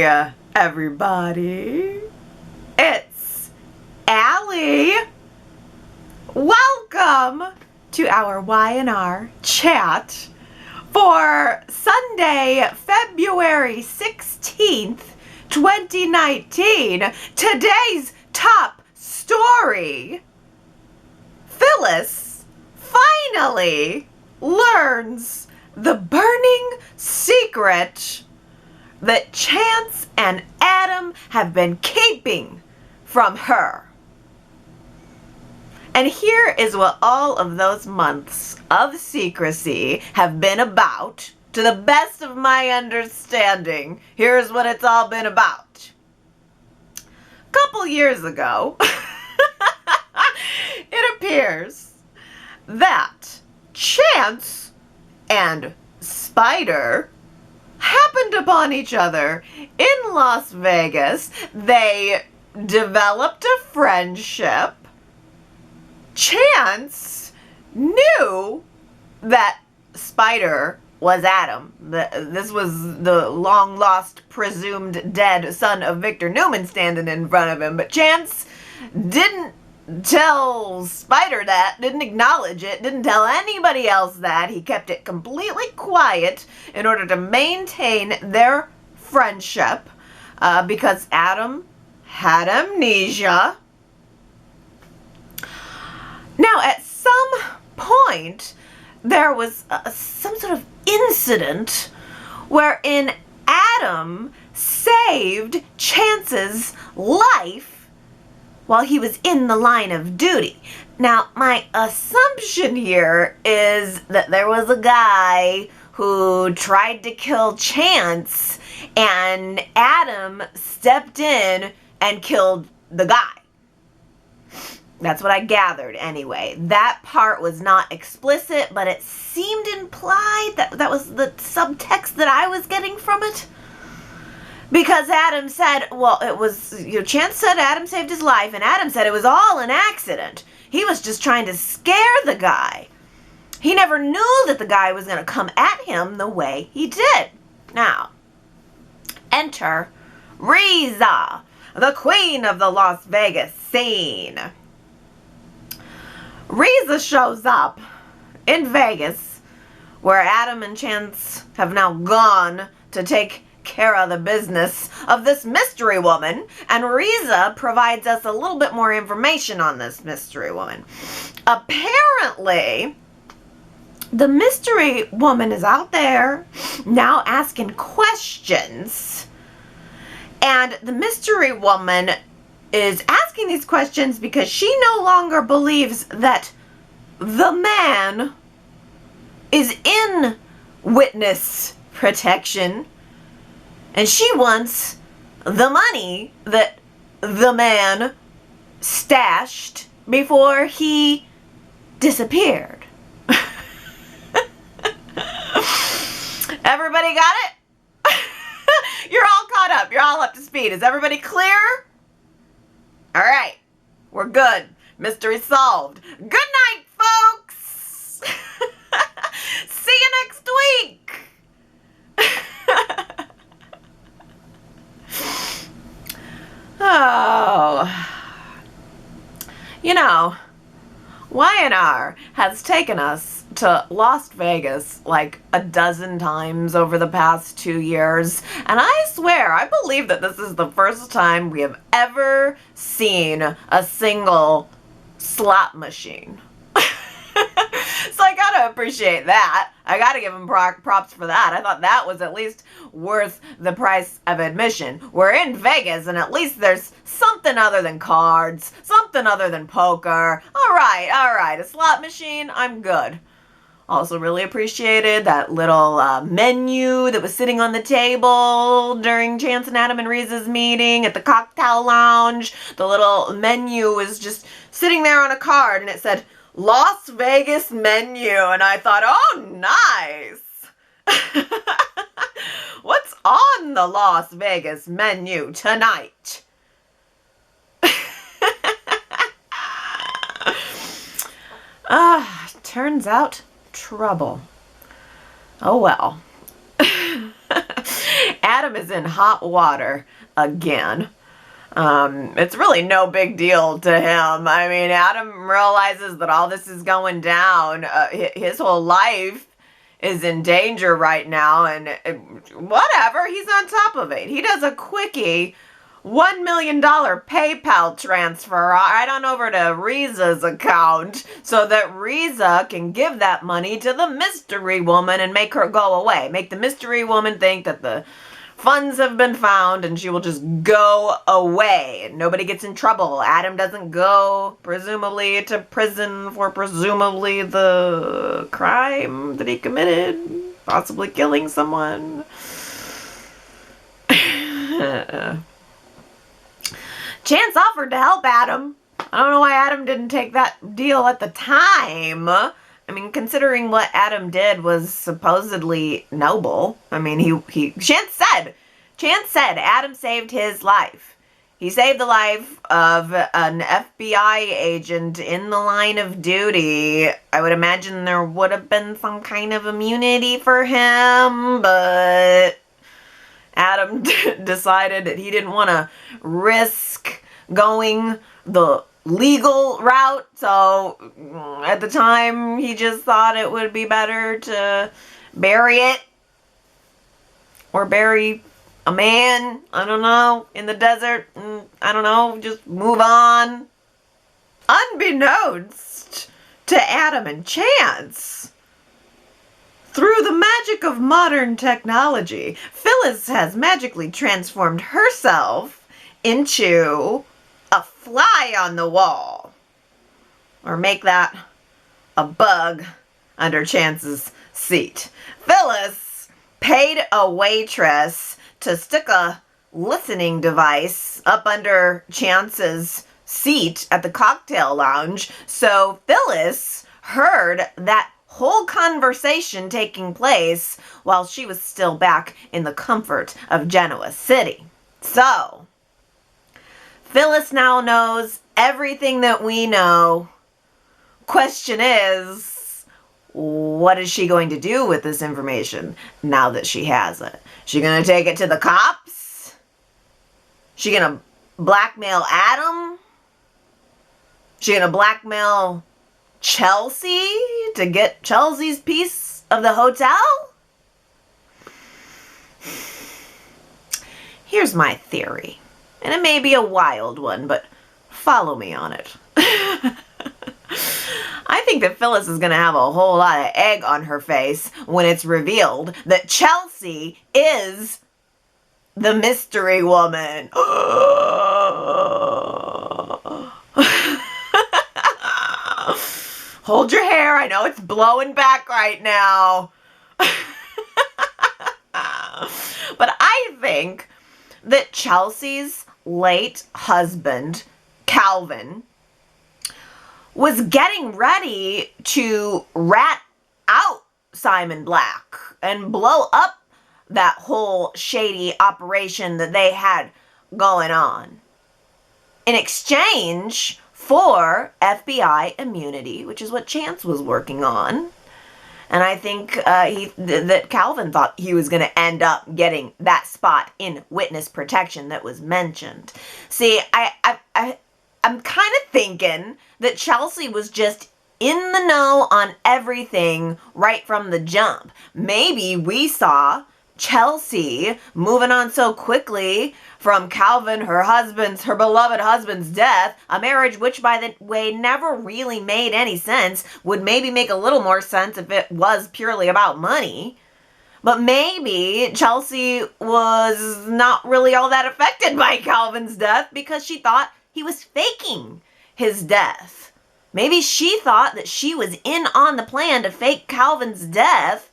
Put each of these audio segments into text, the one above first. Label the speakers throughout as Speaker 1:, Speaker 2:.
Speaker 1: Hey, everybody. It's Allie. Welcome to our Y&R Chat for Sunday, February 16th, 2019. Today's top story. Phyllis finally learns the burning secret that Chance and Adam have been keeping from her. And here is what all of those months of secrecy have been about. To the best of my understanding, here's what it's all been about. A couple years ago, it appears that Chance and Spider happened upon each other in Las Vegas. They developed a friendship. Chance knew that Spider was Adam. This was the long-lost, presumed dead son of Victor Newman standing in front of him. But Chance didn't tell Spider that, didn't acknowledge it, didn't tell anybody else that. He kept it completely quiet in order to maintain their friendship because Adam had amnesia. Now, at some point, there was some sort of incident wherein Adam saved Chance's life while he was in the line of duty. Now, my assumption here is that there was a guy who tried to kill Chance, and Adam stepped in and killed the guy. That's what I gathered anyway. That part was not explicit, but it seemed implied. That was the subtext that I was getting from it. Because Adam said, well, it was, Chance said Adam saved his life, and Adam said it was all an accident. He was just trying to scare the guy. He never knew that the guy was going to come at him the way he did. Now, enter Riza, the queen of the Las Vegas scene. Riza shows up in Vegas, where Adam and Chance have now gone to take care of the business of this mystery woman, and Riza provides us a little bit more information on this mystery woman. Apparently, the mystery woman is out there now asking questions, and the mystery woman is asking these questions because she no longer believes that the man is in witness protection. And she wants the money that the man stashed before he disappeared. Everybody got it? You're all caught up. You're all up to speed. Is everybody clear? All right. We're good. Mystery solved. Good night, folks. See you next week. Oh, Y&R has taken us to Las Vegas like a dozen times over the past 2 years, and I swear, I believe that this is the first time we have ever seen a single slot machine. So I gotta appreciate that. I gotta give him props for that. I thought that was at least worth the price of admission. We're in Vegas, and at least there's something other than cards, something other than poker. All right, a slot machine, I'm good. Also really appreciated that little menu that was sitting on the table during Chance and Adam and Riza's meeting at the cocktail lounge. The little menu was just sitting there on a card, and it said, Las Vegas menu, and I thought, oh, nice. What's on the Las Vegas menu tonight? Turns out trouble. Oh well. Adam is in hot water again. It's really no big deal to him. I mean, Adam realizes that all this is going down. His whole life is in danger right now, and whatever, he's on top of it. He does a quickie $1 million PayPal transfer right on over to Riza's account so that Riza can give that money to the mystery woman and make her go away. Make the mystery woman think that the funds have been found and she will just go away. Nobody gets in trouble. Adam doesn't go, presumably, to prison for presumably the crime that he committed, possibly killing someone. Chance offered to help Adam. I don't know why Adam didn't take that deal at the time. I mean, considering what Adam did was supposedly noble. I mean, Chance said Adam saved his life. He saved the life of an FBI agent in the line of duty. I would imagine there would have been some kind of immunity for him, but Adam decided that he didn't want to risk going the legal route, so at the time he just thought it would be better to bury it, or bury a man, I don't know, in the desert, I don't know, just move on. Unbeknownst to Adam and Chance, through the magic of modern technology, Phyllis has magically transformed herself into a fly on the wall. Or make that a bug under Chance's seat. Phyllis paid a waitress to stick a listening device up under Chance's seat at the cocktail lounge, so Phyllis heard that whole conversation taking place while she was still back in the comfort of Genoa City. So, Phyllis now knows everything that we know. Question is, what is she going to do with this information now that she has it? She going to take it to the cops? She going to blackmail Adam? She going to blackmail Chelsea to get Chelsea's piece of the hotel? Here's my theory, and it may be a wild one, but follow me on it. I think that Phyllis is going to have a whole lot of egg on her face when it's revealed that Chelsea is the mystery woman. Hold your hair. I know it's blowing back right now. But I think that Chelsea's late husband, Calvin, was getting ready to rat out Simon Black and blow up that whole shady operation that they had going on in exchange for FBI immunity, which is what Chance was working on. And I think that Calvin thought he was going to end up getting that spot in witness protection that was mentioned. See, I'm kind of thinking that Chelsea was just in the know on everything right from the jump. Maybe we saw Chelsea moving on so quickly from Calvin, her beloved husband's death, a marriage which, by the way, never really made any sense, would maybe make a little more sense if it was purely about money. But maybe Chelsea was not really all that affected by Calvin's death because she thought he was faking his death. Maybe she thought that she was in on the plan to fake Calvin's death,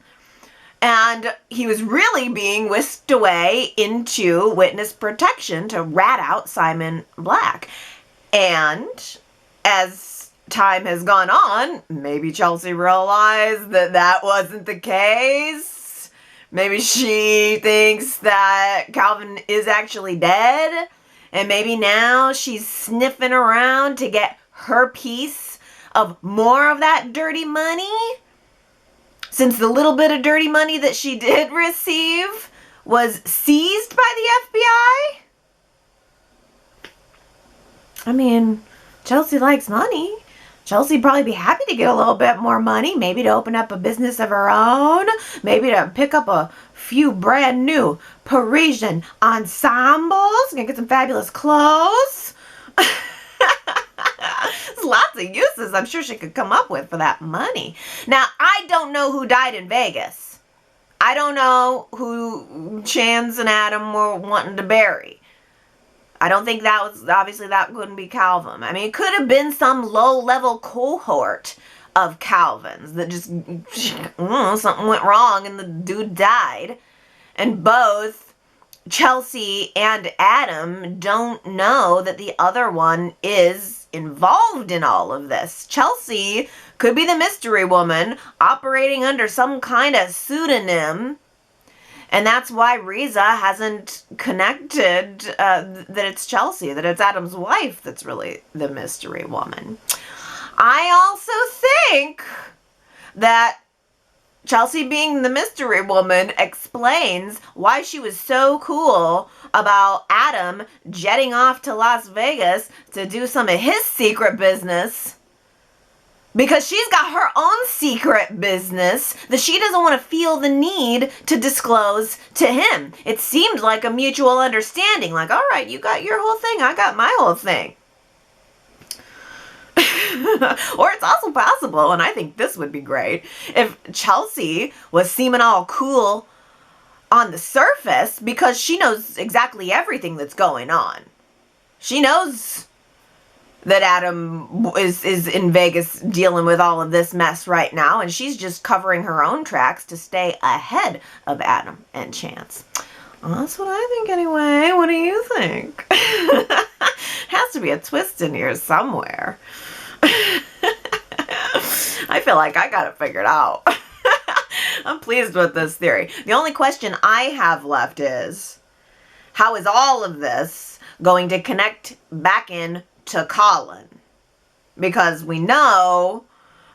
Speaker 1: and he was really being whisked away into witness protection to rat out Simon Black. And as time has gone on, maybe Chelsea realized that that wasn't the case. Maybe she thinks that Calvin is actually dead. And maybe now she's sniffing around to get her piece of more of that dirty money. Since the little bit of dirty money that she did receive was seized by the FBI? I mean, Chelsea likes money. Chelsea'd probably be happy to get a little bit more money, maybe to open up a business of her own, maybe to pick up a few brand new Parisian ensembles and get some fabulous clothes. There's lots of uses I'm sure she could come up with for that money. Now, I don't know who died in Vegas. I don't know who Chance and Adam were wanting to bury. I don't think that was, obviously that couldn't be Calvin. I mean, it could have been some low-level cohort of Calvins that just, something went wrong and the dude died. And both Chelsea and Adam don't know that the other one is involved in all of this. Chelsea could be the mystery woman operating under some kind of pseudonym. And that's why Riza hasn't connected that it's Chelsea, that it's Adam's wife that's really the mystery woman. I also think that Chelsea being the mystery woman explains why she was so cool about Adam jetting off to Las Vegas to do some of his secret business. Because she's got her own secret business that she doesn't want to feel the need to disclose to him. It seemed like a mutual understanding. Like, all right, you got your whole thing, I got my whole thing. Or it's also possible, and I think this would be great, if Chelsea was seeming all cool on the surface because she knows exactly everything that's going on. She knows that Adam is in Vegas dealing with all of this mess right now, and she's just covering her own tracks to stay ahead of Adam and Chance. Well, that's what I think anyway. What do you think? Has to be a twist in here somewhere. I feel like I got it figured out. I'm pleased with this theory. The only question I have left is, how is all of this going to connect back in to Colin? Because we know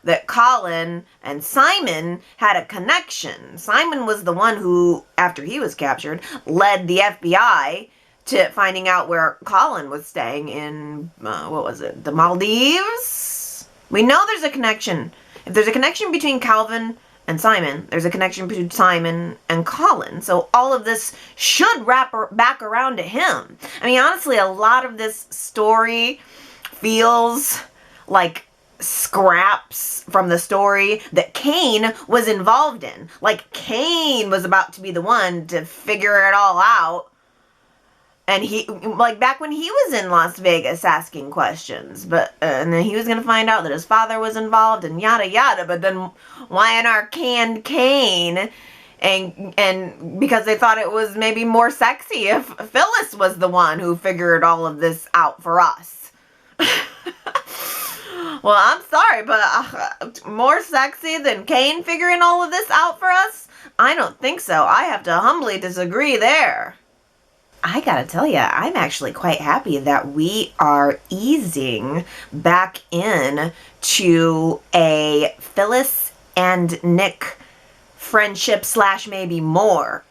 Speaker 1: that Colin and Simon had a connection. Simon was the one who, after he was captured, led the FBI to finding out where Colin was staying in, the Maldives? We know there's a connection. If there's a connection between Calvin and Simon, there's a connection between Simon and Colin. So all of this should wrap back around to him. I mean, honestly, a lot of this story feels like scraps from the story that Kane was involved in. Like, Kane was about to be the one to figure it all out. And he, like, back when he was in Las Vegas asking questions, but, and then he was going to find out that his father was involved and yada yada, but then Y&R canned Kane, and because they thought it was maybe more sexy if Phyllis was the one who figured all of this out for us. Well, I'm sorry, but more sexy than Kane figuring all of this out for us? I don't think so. I have to humbly disagree there. I gotta tell you, I'm actually quite happy that we are easing back in to a Phyllis and Nick friendship / maybe more.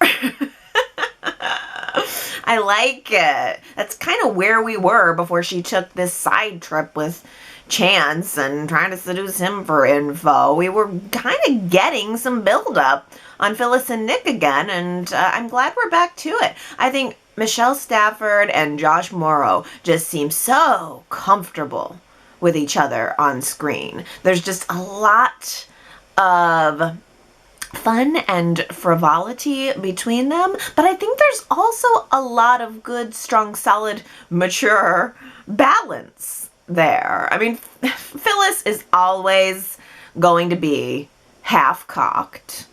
Speaker 1: I like it. That's kind of where we were before she took this side trip with Chance and trying to seduce him for info. We were kind of getting some build-up on Phyllis and Nick again, and I'm glad we're back to it. I think Michelle Stafford and Josh Morrow just seem so comfortable with each other on screen. There's just a lot of fun and frivolity between them, but I think there's also a lot of good, strong, solid, mature balance there. I mean, Phyllis is always going to be half-cocked.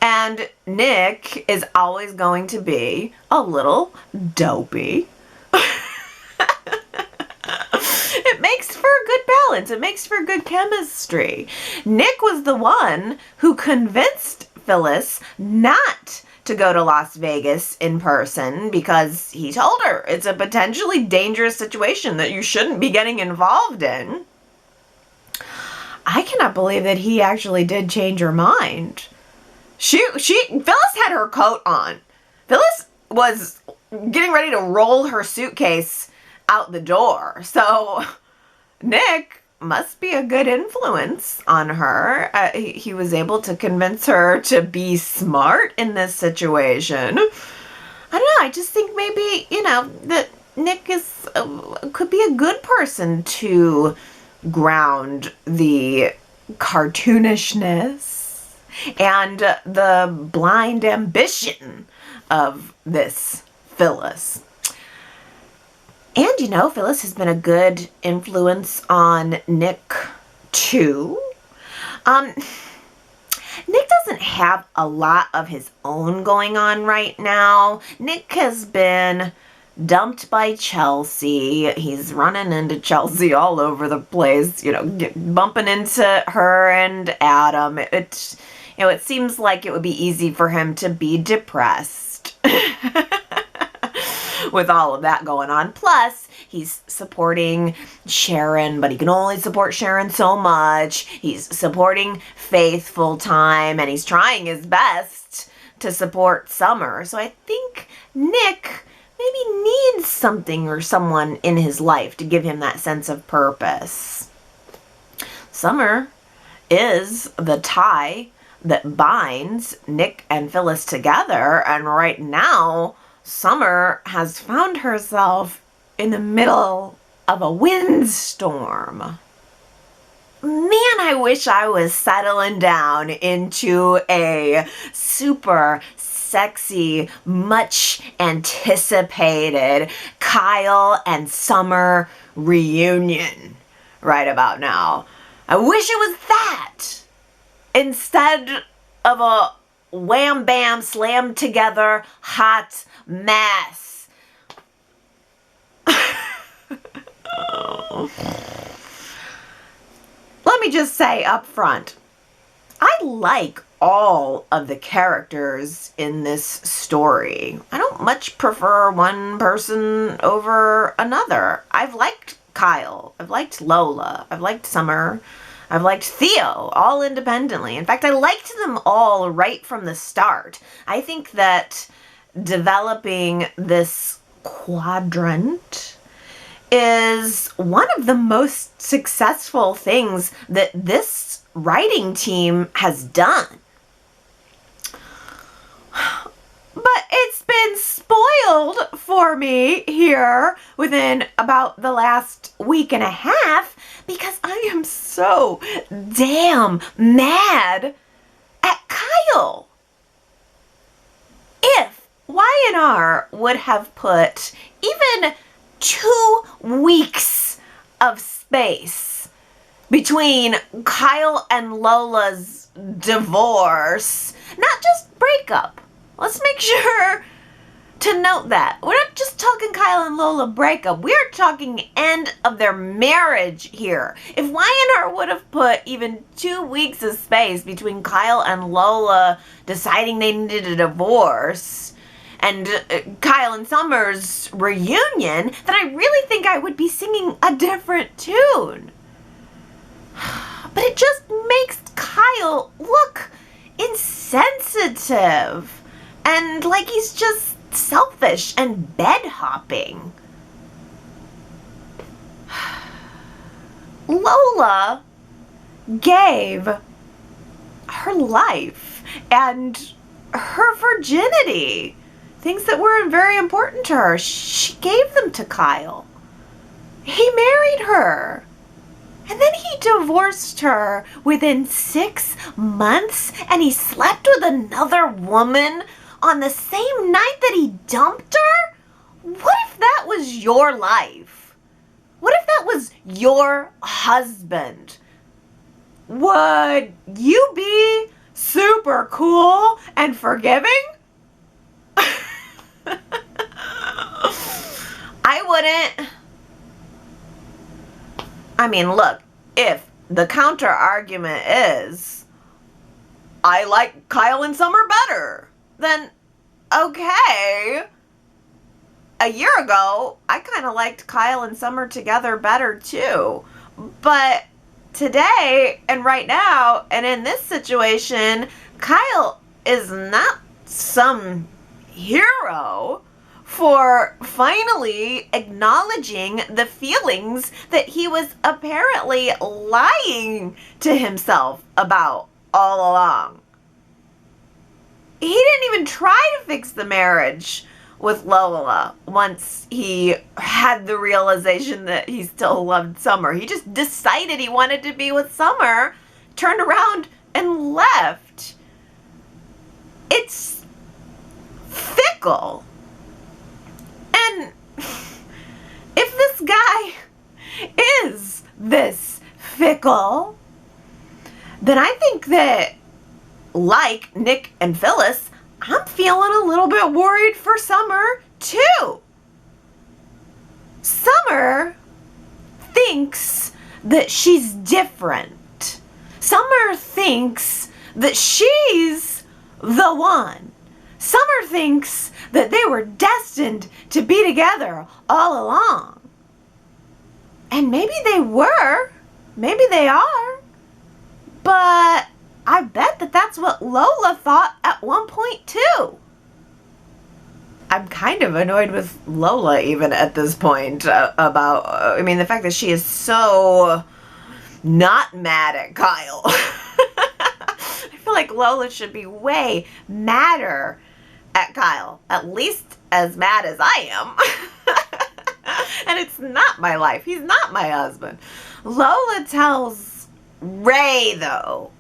Speaker 1: And Nick is always going to be a little dopey. It makes for a good balance. It makes for good chemistry. Nick was the one who convinced Phyllis not to go to Las Vegas in person because he told her it's a potentially dangerous situation that you shouldn't be getting involved in. I cannot believe that he actually did change her mind. Phyllis had her coat on. Phyllis was getting ready to roll her suitcase out the door. So Nick must be a good influence on her. He was able to convince her to be smart in this situation. I don't know. I just think maybe, that Nick could be a good person to ground the cartoonishness and the blind ambition of this Phyllis. And, Phyllis has been a good influence on Nick, too. Nick doesn't have a lot of his own going on right now. Nick has been dumped by Chelsea. He's running into Chelsea all over the place, bumping into her and Adam. It seems like it would be easy for him to be depressed with all of that going on. Plus, he's supporting Sharon, but he can only support Sharon so much. He's supporting Faith full time, and he's trying his best to support Summer. So I think Nick maybe needs something or someone in his life to give him that sense of purpose. Summer is the tie that binds Nick and Phyllis together, and right now Summer has found herself in the middle of a windstorm. Man, I wish I was settling down into a super sexy, much anticipated Kyle and Summer reunion right about now. I wish it was that instead of a wham bam slam together hot mess. Let me just say up front, I like all of the characters in this story. I don't much prefer one person over another. I've liked Kyle. I've liked Lola. I've liked Summer. I've liked Theo, all independently. In fact, I liked them all right from the start. I think that developing this quadrant is one of the most successful things that this writing team has done. But it's been spoiled for me here within about the last week and a half because I am so damn mad at Kyle. If Y&R would have put even 2 weeks of space between Kyle and Lola's divorce, not just breakup. Let's make sure to note that. We're not just talking Kyle and Lola breakup. We're talking end of their marriage here. If Y&R would have put even 2 weeks of space between Kyle and Lola deciding they needed a divorce and Kyle and Summer's reunion, then I really think I would be singing a different tune. But it just makes Kyle look insensitive and like he's just selfish and bed hopping. Lola gave her life and her virginity, things that were very important to her. She gave them to Kyle. He married her. And then he divorced her within 6 months, and he slept with another woman on the same night that he dumped her? What if that was your life? What if that was your husband? Would you be super cool and forgiving? I wouldn't. I mean, look, if the counter argument is, I like Kyle and Summer better, then okay. A year ago, I kind of liked Kyle and Summer together better too. But today and right now and in this situation, Kyle is not some hero for finally acknowledging the feelings that he was apparently lying to himself about all along. He didn't even try to fix the marriage with Lola once he had the realization that he still loved Summer. He just decided he wanted to be with Summer, turned around and left. It's fickle. And if this guy is this fickle, then I think that, like Nick and Phyllis, I'm feeling a little bit worried for Summer too. Summer thinks that she's different. Summer thinks that she's the one. Summer thinks that they were destined to be together all along. And maybe they were. Maybe they are. But I bet that that's what Lola thought at one point too. I'm kind of annoyed with Lola even at this point about, the fact that she is so not mad at Kyle. I feel like Lola should be way madder at Kyle, at least as mad as I am. And it's not my life. He's not my husband. Lola tells Ray, though,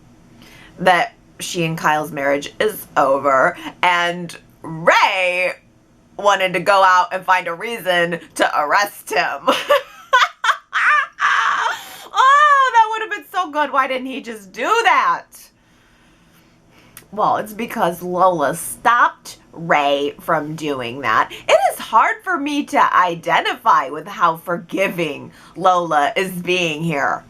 Speaker 1: that she and Kyle's marriage is over, and Ray wanted to go out and find a reason to arrest him. Oh, that would have been so good. Why didn't he just do that? Well, it's because Lola stopped Ray from doing that. It is hard for me to identify with how forgiving Lola is being here.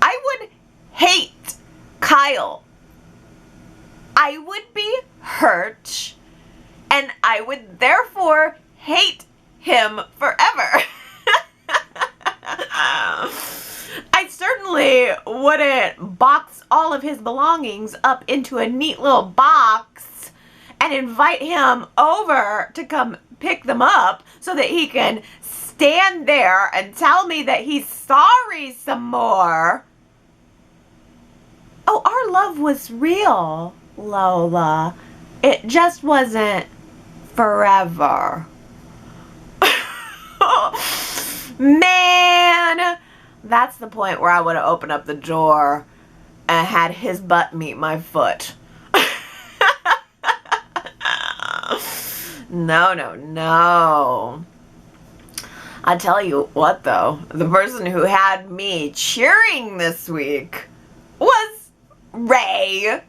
Speaker 1: I would hate Kyle. I would be hurt, and I would therefore hate him forever. I certainly wouldn't box all of his belongings up into a neat little box and invite him over to come pick them up so that he can stand there and tell me that he's sorry some more. Oh, our love was real, Lola. It just wasn't forever. Man, that's the point where I would have opened up the door and had his butt meet my foot. No. I tell you what, though, the person who had me cheering this week was Ray.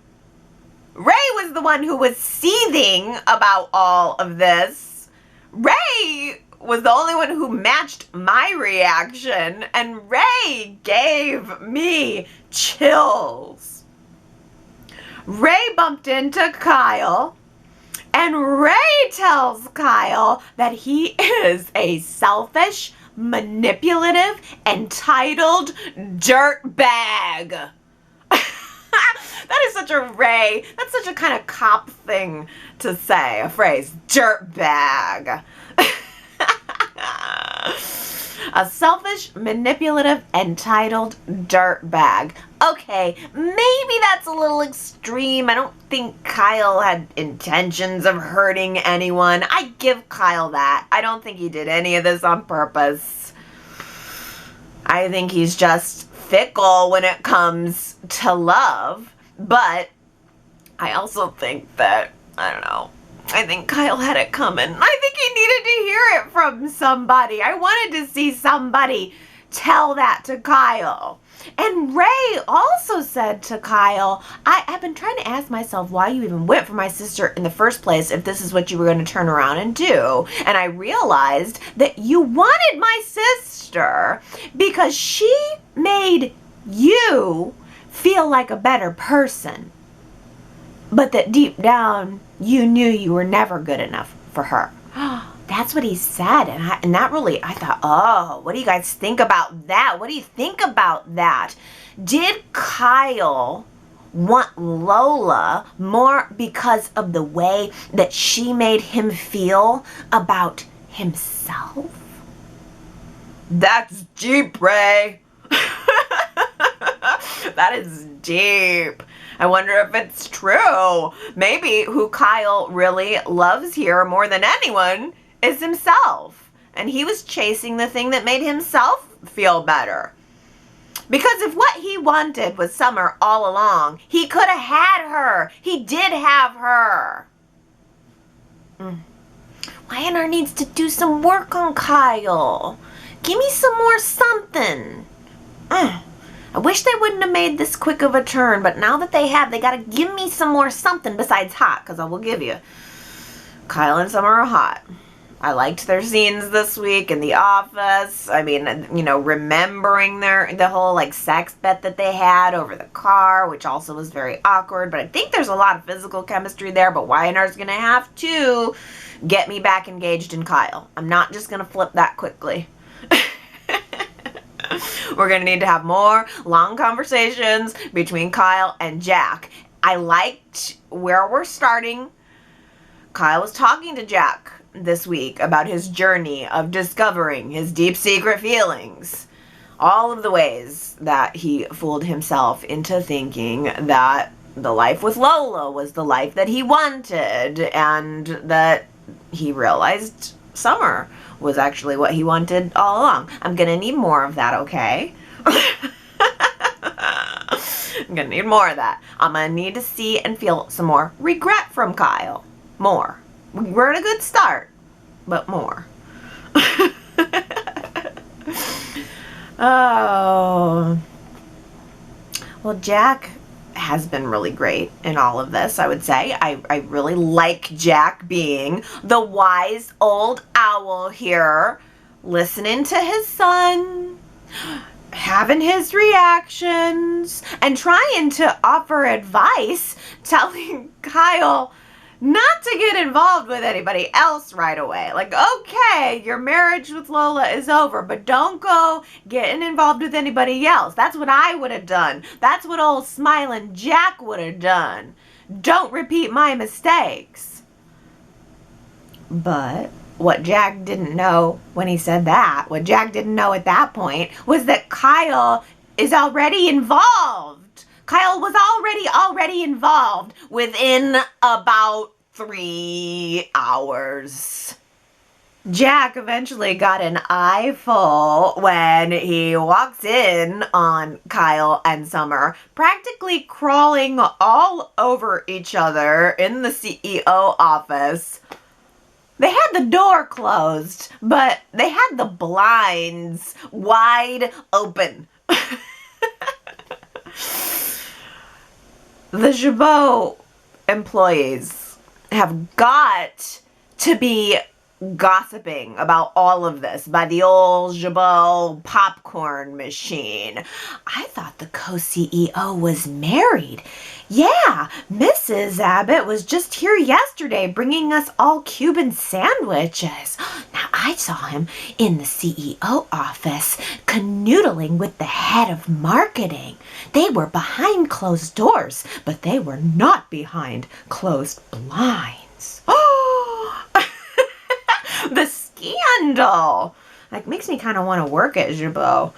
Speaker 1: Ray was the one who was seething about all of this. Ray was the only one who matched my reaction, and Ray gave me chills. Ray bumped into Kyle, and Ray tells Kyle that he is a selfish, manipulative, entitled dirtbag. That is such a Ray. That's such a kind of cop thing to say, a phrase, dirtbag. A selfish, manipulative, entitled dirtbag. Okay, maybe that's a little extreme. I don't think Kyle had intentions of hurting anyone. I give Kyle that. I don't think he did any of this on purpose. I think he's just fickle when it comes to love. But I also think that, I don't know, I think Kyle had it coming. I think he needed to hear it from somebody. I wanted to see somebody tell that to Kyle. And Ray also said to Kyle, I've been trying to ask myself why you even went for my sister in the first place if this is what you were going to turn around and do. And I realized that you wanted my sister because she made you feel like a better person. But that deep down, you knew you were never good enough for her. That's what he said. And that really, I thought, oh, what do you guys think about that? What do you think about that? Did Kyle want Lola more because of the way that she made him feel about himself? That's deep, Ray. That is deep. I wonder if it's true. Maybe who Kyle really loves here more than anyone is himself. And he was chasing the thing that made himself feel better. Because if what he wanted was Summer all along, he could have had her. He did have her. Y&R needs to do some work on Kyle. Give me some more something. I wish they wouldn't have made this quick of a turn, but now that they have, they gotta give me some more something besides hot, because I will give you. Kyle and Summer are hot. I liked their scenes this week in the office. I mean, you know, remembering the whole like sex bet that they had over the car, which also was very awkward, but I think there's a lot of physical chemistry there, but Y&R's gonna have to get me back engaged in Kyle. I'm not just gonna flip that quickly. We're going to need to have more long conversations between Kyle and Jack. I liked where we're starting. Kyle was talking to Jack this week about his journey of discovering his deep secret feelings. All of the ways that he fooled himself into thinking that the life with Lola was the life that he wanted, and that he realized Summer was actually what he wanted all along. I'm gonna need more of that, okay? I'm gonna need more of that. I'm gonna need to see and feel some more regret from Kyle. More. We're at a good start, but more. Oh. Well, Jack has been really great in all of this, I would say. I really like Jack being the wise old owl here, listening to his son, having his reactions, and trying to offer advice, telling Kyle not to get involved with anybody else right away. Like, okay, your marriage with Lola is over, but don't go getting involved with anybody else. That's what I would have done. That's what old smiling Jack would have done. Don't repeat my mistakes. But what Jack didn't know when he said that, what Jack didn't know at that point, was that Kyle is already involved. Kyle was already involved within about 3 hours. Jack eventually got an eyeful when he walks in on Kyle and Summer, practically crawling all over each other in the CEO office. They had the door closed, but they had the blinds wide open. The Chabot employees have got to be gossiping about all of this by the old Chabot popcorn machine. I thought the co-CEO was married. Yeah, Mrs. Abbott was just here yesterday bringing us all Cuban sandwiches. Now, I saw him in the CEO office canoodling with the head of marketing. They were behind closed doors, but they were not behind closed blinds. Oh! The scandal! Like, makes me kind of want to work at Chabot.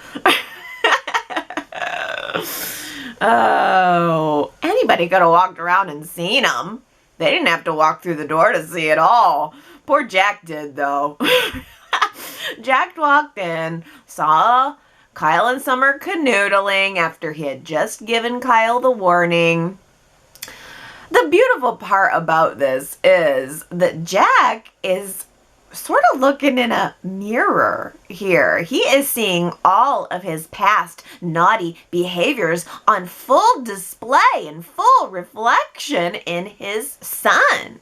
Speaker 1: Oh, anybody could have walked around and seen them. They didn't have to walk through the door to see it all. Poor Jack did, though. Jack walked in, saw Kyle and Summer canoodling after he had just given Kyle the warning. The beautiful part about this is that Jack is sort of looking in a mirror here. He is seeing all of his past naughty behaviors on full display and full reflection in his son.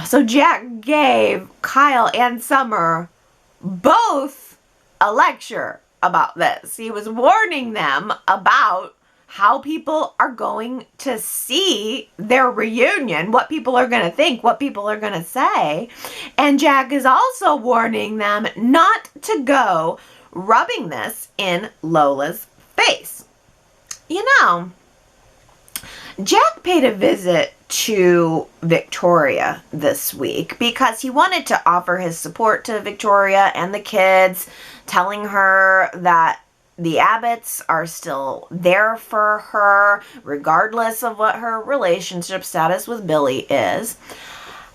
Speaker 1: So Jack gave Kyle and Summer both a lecture about this. He was warning them about how people are going to see their reunion, what people are going to think, what people are going to say. And Jack is also warning them not to go rubbing this in Lola's face. You know, Jack paid a visit to Victoria this week because he wanted to offer his support to Victoria and the kids, telling her that the Abbotts are still there for her, regardless of what her relationship status with Billy is.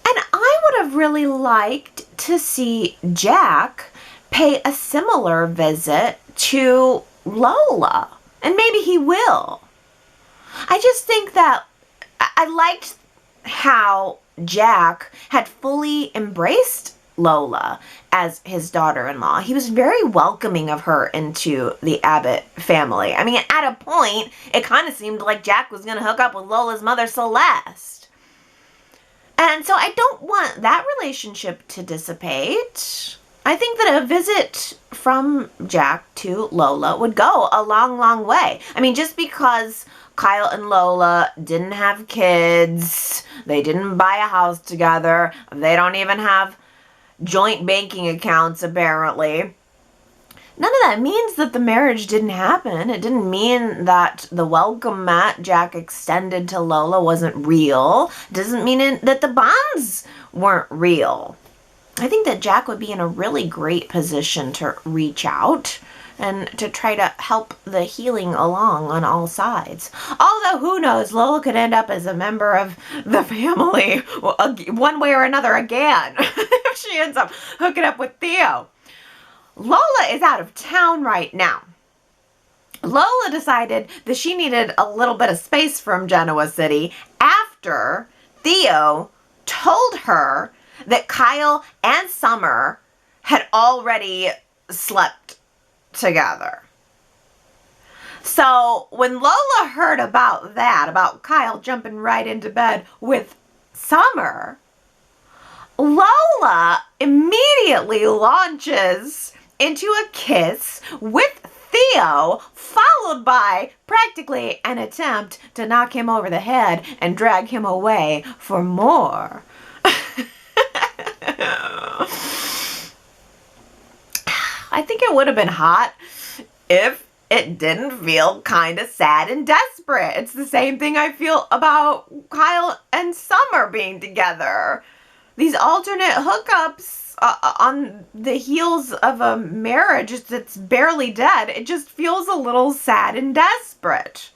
Speaker 1: And I would have really liked to see Jack pay a similar visit to Lola. And maybe he will. I just think that I liked how Jack had fully embraced Lola as his daughter-in-law. He was very welcoming of her into the Abbott family. I mean, at a point, it kind of seemed like Jack was going to hook up with Lola's mother, Celeste. And so I don't want that relationship to dissipate. I think that a visit from Jack to Lola would go a long, long way. I mean, just because Kyle and Lola didn't have kids, they didn't buy a house together, they don't even have joint banking accounts, apparently. None of that means that the marriage didn't happen. It didn't mean that the welcome mat Jack extended to Lola wasn't real. It doesn't mean that the bonds weren't real. I think that Jack would be in a really great position to reach out and to try to help the healing along on all sides. Although, who knows, Lola could end up as a member of the family one way or another again if she ends up hooking up with Theo. Lola is out of town right now. Lola decided that she needed a little bit of space from Genoa City after Theo told her that Kyle and Summer had already slept together. So when Lola heard about that, about Kyle jumping right into bed with Summer, Lola immediately launches into a kiss with Theo, followed by practically an attempt to knock him over the head and drag him away for more. I think it would have been hot if it didn't feel kind of sad and desperate. It's the same thing I feel about Kyle and Summer being together. These alternate hookups on the heels of a marriage that's barely dead, it just feels a little sad and desperate.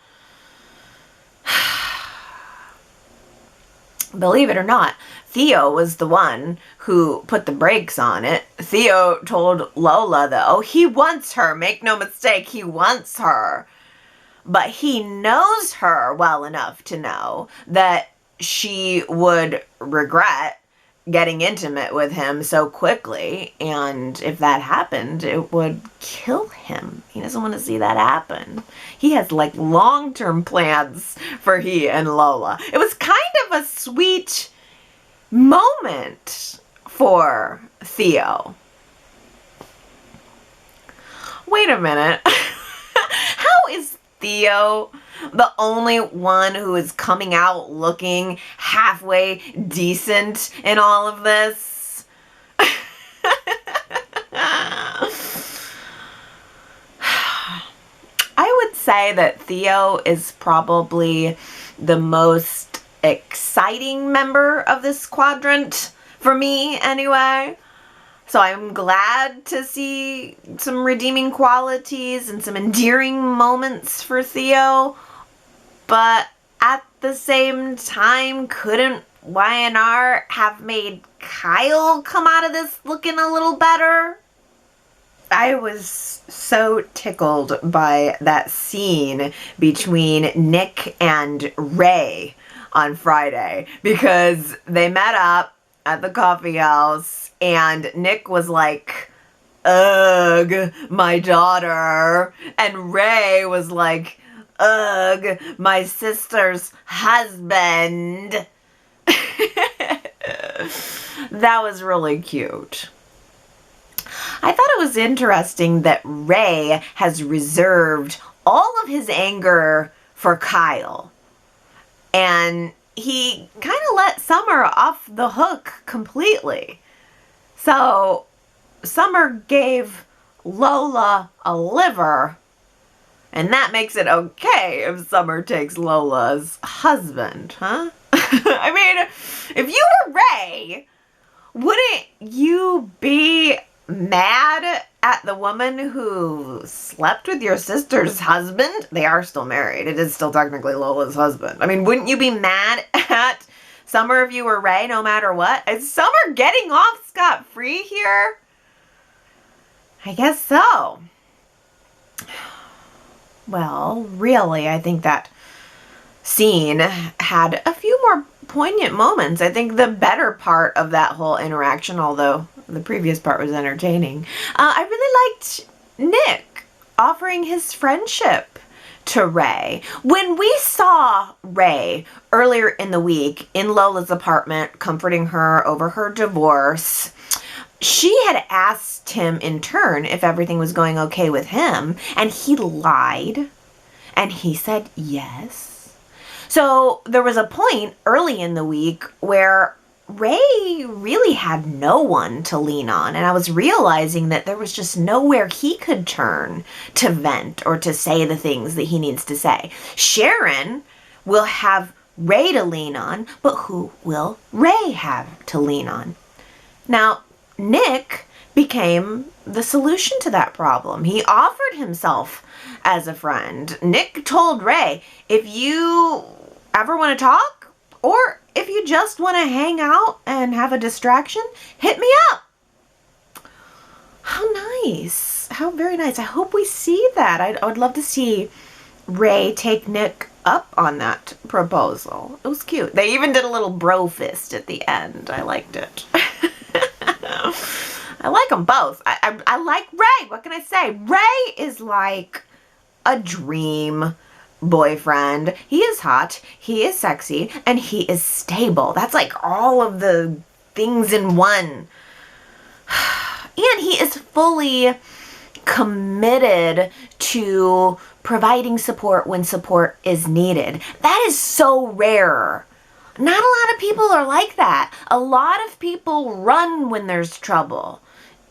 Speaker 1: Believe it or not, Theo was the one who put the brakes on it. Theo told Lola, though, he wants her. Make no mistake, he wants her. But he knows her well enough to know that she would regret getting intimate with him so quickly, and if that happened, it would kill him. He doesn't want to see that happen. He has like long-term plans for he and Lola. It was kind of a sweet moment for Theo. Wait a minute. How is Theo the only one who is coming out looking halfway decent in all of this? I would say that Theo is probably the most exciting member of this quadrant, for me anyway. So I'm glad to see some redeeming qualities and some endearing moments for Theo. But at the same time, couldn't Y&R have made Kyle come out of this looking a little better? I was so tickled by that scene between Nick and Ray on Friday, because they met up at the coffee house and Nick was like, "Ugh, my daughter," and Ray was like, "Ugh, my sister's husband." That was really cute. I thought it was interesting that Ray has reserved all of his anger for Kyle. And he kind of let Summer off the hook completely. So Summer gave Lola a liver, And that makes it okay if Summer takes Lola's husband, huh? I mean, if you were Ray, wouldn't you be mad at the woman who slept with your sister's husband? They are still married. It is still technically Lola's husband. I mean, wouldn't you be mad at Summer if you were Ray no matter what? Is Summer getting off scot-free here? I guess so. Well, really, I think that scene had a few more poignant moments. I think the better part of that whole interaction, although the previous part was entertaining, I really liked Nick offering his friendship to Ray. When we saw Ray earlier in the week in Lola's apartment, comforting her over her divorce, she had asked him in turn if everything was going okay with him, and he lied, and he said yes. So there was a point early in the week where Ray really had no one to lean on, and I was realizing that there was just nowhere he could turn to vent or to say the things that he needs to say. Sharon will have Ray to lean on, but who will Ray have to lean on? Now, Nick became the solution to that problem. He offered himself as a friend. Nick told Ray, if you ever want to talk, or if you just want to hang out and have a distraction, hit me up. How nice. How very nice. I hope we see that. I would love to see Ray take Nick up on that proposal. It was cute. They even did a little bro fist at the end. I liked it. I like them both. I like Ray. What can I say? Ray is like a dream boyfriend. He is hot, he is sexy, and he is stable. That's like all of the things in one. And he is fully committed to providing support when support is needed. That is so rare. Not a lot of people are like that. A lot of people run when there's trouble.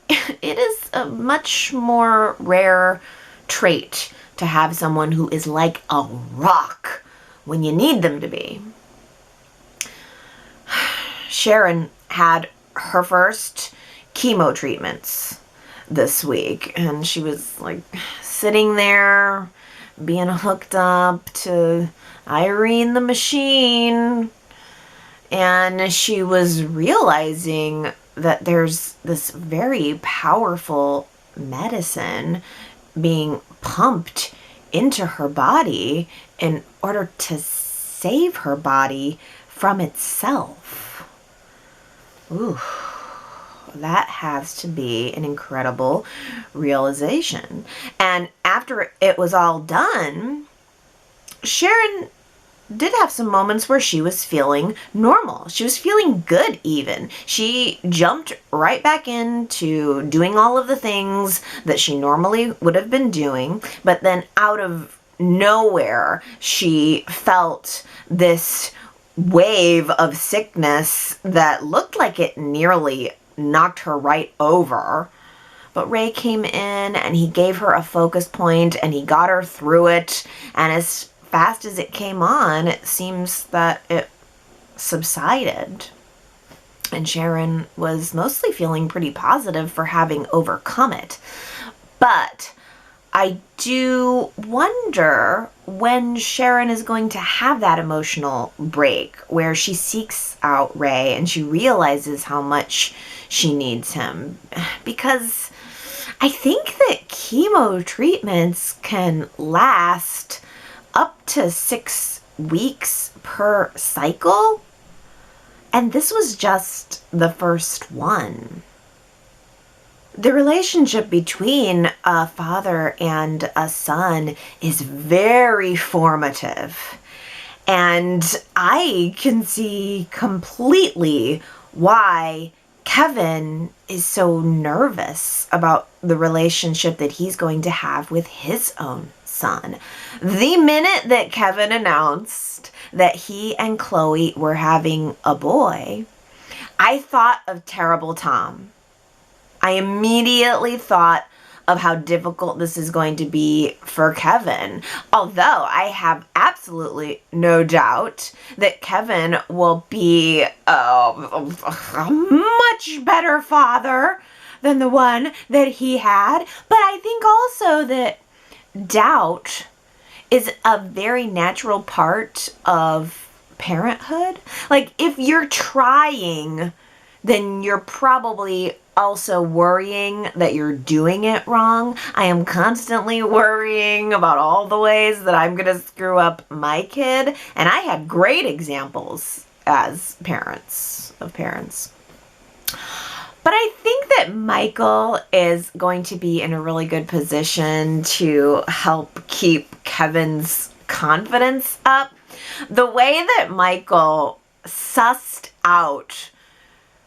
Speaker 1: It is a much more rare trait to have someone who is like a rock when you need them to be. Sharon had her first chemo treatments this week, and she was like sitting there being hooked up to Irene the machine, and she was realizing that there's this very powerful medicine being pumped into her body in order to save her body from itself. Ooh, that has to be an incredible realization. And after it was all done, Sharon did have some moments where she was feeling normal. She was feeling good even. She jumped right back into doing all of the things that she normally would have been doing, but then out of nowhere, she felt this wave of sickness that looked like it nearly knocked her right over. But Ray came in and he gave her a focus point and he got her through it, and as fast as it came on, it seems that it subsided. And Sharon was mostly feeling pretty positive for having overcome it. But I do wonder when Sharon is going to have that emotional break where she seeks out Ray and she realizes how much she needs him. Because I think that chemo treatments can last up to 6 weeks per cycle, and this was just the first one. The relationship between a father and a son is very formative, and I can see completely why Kevin is so nervous about the relationship that he's going to have with his own son. The minute that Kevin announced that he and Chloe were having a boy, I thought of Terrible Tom. I immediately thought of how difficult this is going to be for Kevin. Although I have absolutely no doubt that Kevin will be a much better father than the one that he had. But I think also that doubt is a very natural part of parenthood. Like, if you're trying, then you're probably also worrying that you're doing it wrong. I am constantly worrying about all the ways that I'm gonna screw up my kid, and I had great examples as parents. But I think that Michael is going to be in a really good position to help keep Kevin's confidence up. The way that Michael sussed out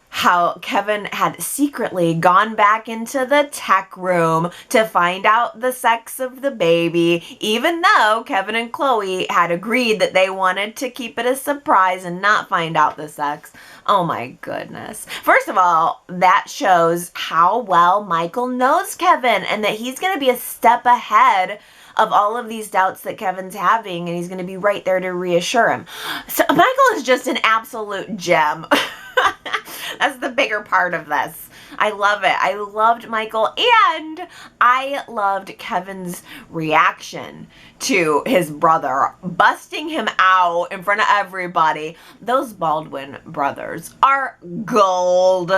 Speaker 1: how Kevin had secretly gone back into the tech room to find out the sex of the baby, even though Kevin and Chloe had agreed that they wanted to keep it a surprise and not find out the sex. Oh my goodness. First of all, that shows how well Michael knows Kevin and that he's going to be a step ahead of all of these doubts that Kevin's having, and he's going to be right there to reassure him. So Michael is just an absolute gem. That's the bigger part of this. I love it. I loved Michael, and I loved Kevin's reaction to his brother busting him out in front of everybody. Those Baldwin brothers are gold.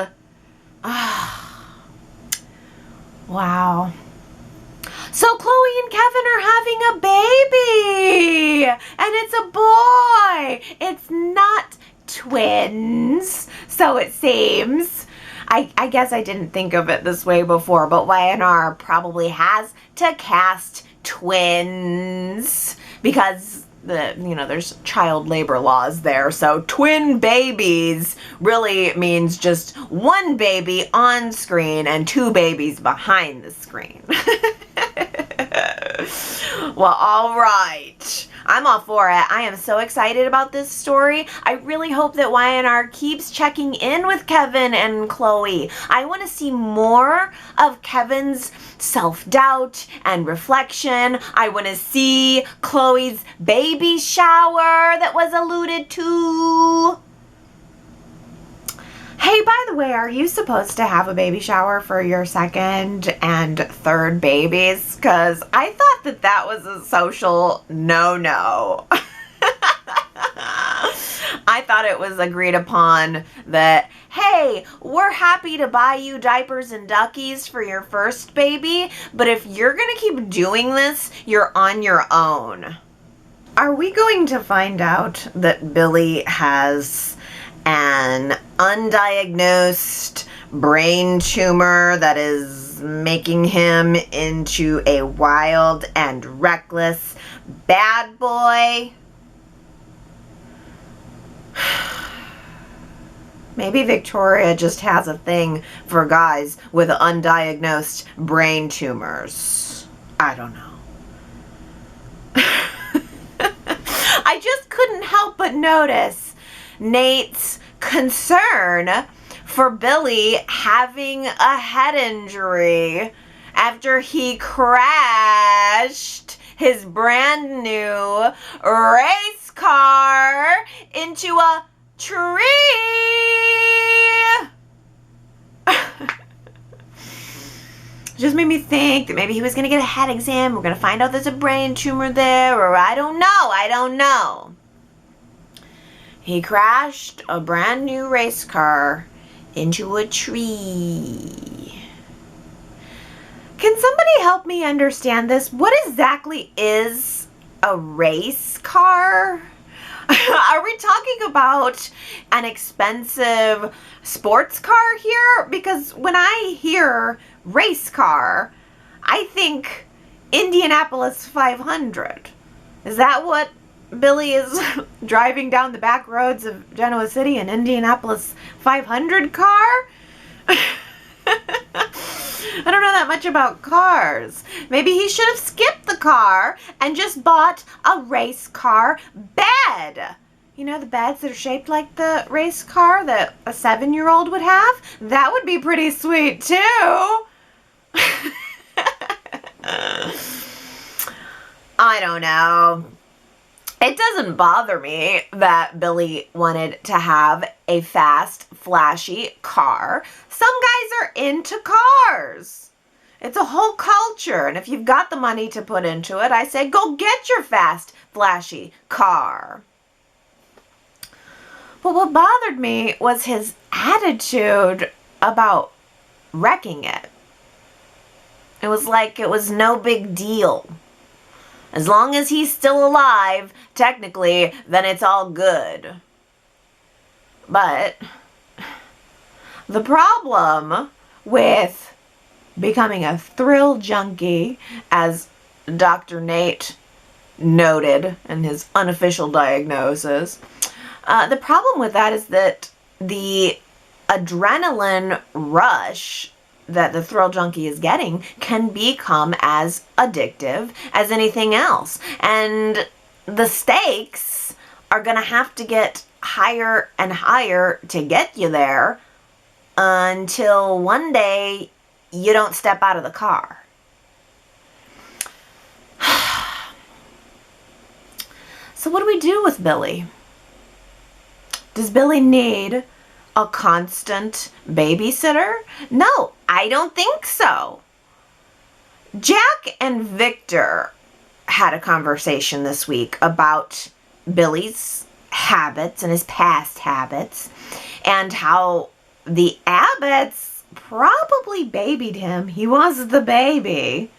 Speaker 1: Wow. So Chloe and Kevin are having a baby, and it's a boy. It's not twins, so it seems. I guess I didn't think of it this way before, but Y&R probably has to cast twins because there's child labor laws there. So twin babies really means just one baby on screen and two babies behind the screen. Well, all right. I'm all for it. I am so excited about this story. I really hope that Y&R keeps checking in with Kevin and Chloe. I want to see more of Kevin's self-doubt and reflection. I want to see Chloe's baby shower that was alluded to. Hey, by the way, are you supposed to have a baby shower for your second and third babies? Because I thought that was a social no-no. I thought it was agreed upon that, hey, we're happy to buy you diapers and duckies for your first baby, but if you're going to keep doing this, you're on your own. Are we going to find out that Billy has an undiagnosed brain tumor that is making him into a wild and reckless bad boy? Maybe Victoria just has a thing for guys with undiagnosed brain tumors. I don't know. I just couldn't help but notice Nate's concern for Billy having a head injury after he crashed his brand new race car into a tree. Just made me think that maybe he was going to get a head exam. We're going to find out there's a brain tumor there, or I don't know. He crashed a brand new race car into a tree. Can somebody help me understand this? What exactly is a race car? Are we talking about an expensive sports car here? Because when I hear race car, I think Indianapolis 500. Is that what Billy is driving down the back roads of Genoa City, an Indianapolis 500 car? I don't know that much about cars. Maybe he should have skipped the car and just bought a race car bed. You know, the beds that are shaped like the race car that a 7-year-old would have? That would be pretty sweet too. I don't know. It doesn't bother me that Billy wanted to have a fast, flashy car. Some guys are into cars. It's a whole culture, and if you've got the money to put into it, I say go get your fast, flashy car. But what bothered me was his attitude about wrecking it. It was like it was no big deal. As long as he's still alive, technically, then it's all good. But the problem with becoming a thrill junkie, as Dr. Nate noted in his unofficial diagnosis, the problem with that is that the adrenaline rush that the thrill junkie is getting can become as addictive as anything else. And the stakes are going to have to get higher and higher to get you there until one day you don't step out of the car. So what do we do with Billy? Does Billy need a constant babysitter? No, I don't think so. Jack and Victor had a conversation this week about Billy's habits and his past habits, and how the Abbotts probably babied him. He was the baby.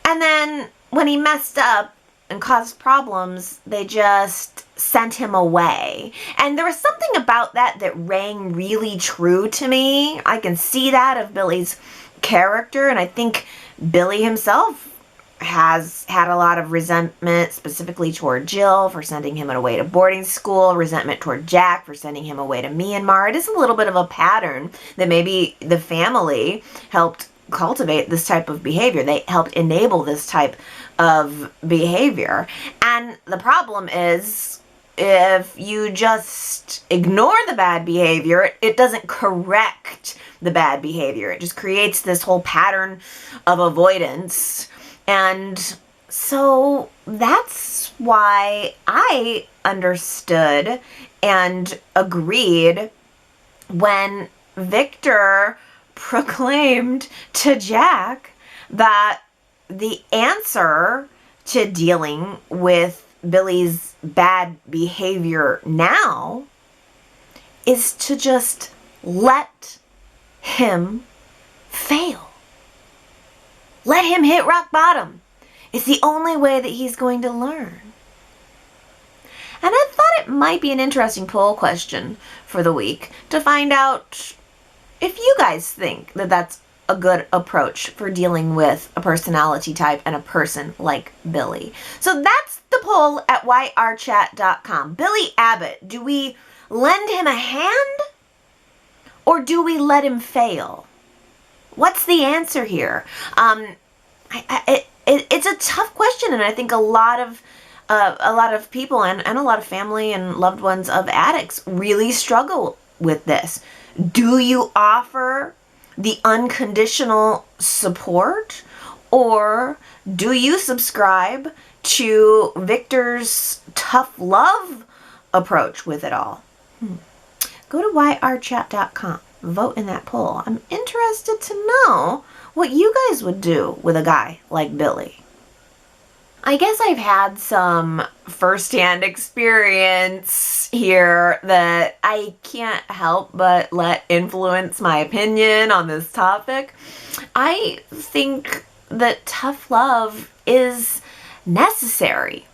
Speaker 1: And then when he messed up and caused problems, they just sent him away. And there was something about that that rang really true to me. I can see that of Billy's character, and I think Billy himself has had a lot of resentment, specifically toward Jill for sending him away to boarding school, resentment toward Jack for sending him away to Myanmar. It is a little bit of a pattern that maybe the family helped cultivate this type of behavior. They helped enable this type of behavior. And the problem is, if you just ignore the bad behavior, it doesn't correct the bad behavior. It just creates this whole pattern of avoidance. And so that's why I understood and agreed when Victor proclaimed to Jack that the answer to dealing with Billy's bad behavior now is to just let him fail. Let him hit rock bottom. It's the only way that he's going to learn. And I thought it might be an interesting poll question for the week to find out if you guys think that that's a good approach for dealing with a personality type and a person like Billy. So that's the poll at yrchat.com. Billy Abbott, do we lend him a hand or do we let him fail? What's the answer here? It's a tough question, and I think a lot of people and a lot of family and loved ones of addicts really struggle with this. Do you offer the unconditional support, or do you subscribe to Victor's tough love approach with it all? Go to yrchat.com. Vote in that poll. I'm interested to know what you guys would do with a guy like Billy. I guess I've had some firsthand experience here that I can't help but let influence my opinion on this topic. I think that tough love is necessary.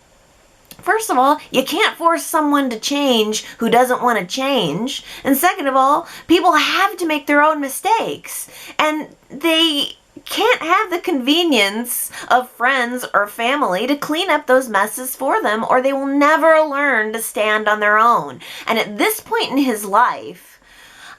Speaker 1: First of all, you can't force someone to change who doesn't want to change. And second of all, people have to make their own mistakes. And they can't have the convenience of friends or family to clean up those messes for them, or they will never learn to stand on their own. And at this point in his life,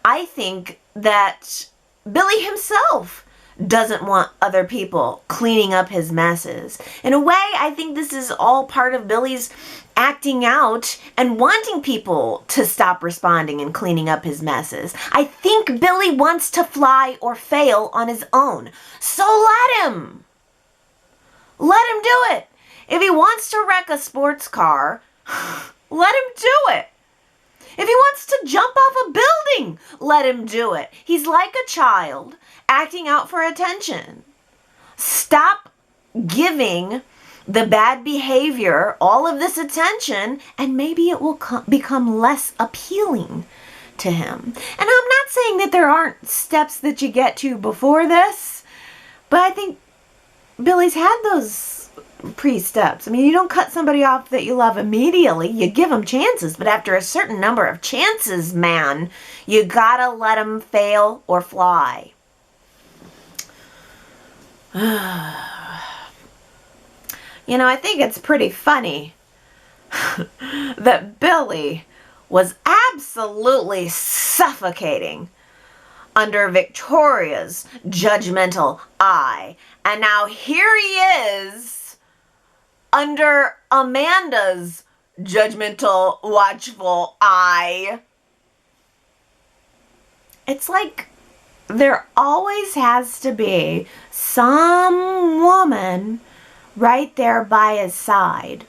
Speaker 1: I think that Billy himself doesn't want other people cleaning up his messes. In a way, I think this is all part of Billy's acting out and wanting people to stop responding and cleaning up his messes. I think Billy wants to fly or fail on his own. So let him. let him do it. If he wants to wreck a sports car, let him do it. If he wants to jump off a building, let him do it. He's like a child acting out for attention. Stop giving the bad behavior all of this attention, and maybe it will become less appealing to him. And I'm not saying that there aren't steps that you get to before this, but I think Billy's had those pre-steps. I mean, you don't cut somebody off that you love immediately. You give them chances, but after a certain number of chances, man, you gotta let them fail or fly. You know, I think it's pretty funny that Billy was absolutely suffocating under Victoria's judgmental eye. And now here he is under Amanda's judgmental, watchful eye. It's like there always has to be some woman right there by his side,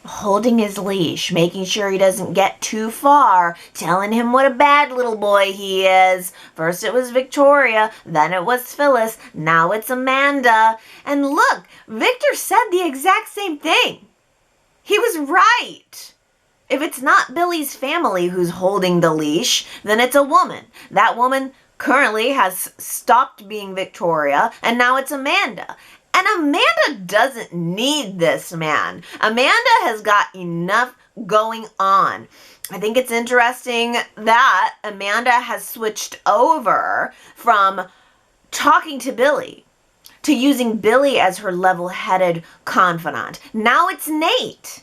Speaker 1: holding his leash, making sure he doesn't get too far, telling him what a bad little boy he is. First it was Victoria, then it was Phyllis, now it's Amanda. And look, Victor said the exact same thing. He was right. If it's not Billy's family who's holding the leash, then it's a woman. That woman currently has stopped being Victoria, and now it's Amanda. And Amanda doesn't need this man. Amanda has got enough going on. I think it's interesting that Amanda has switched over from talking to Billy to using Billy as her level-headed confidant. Now it's Nate.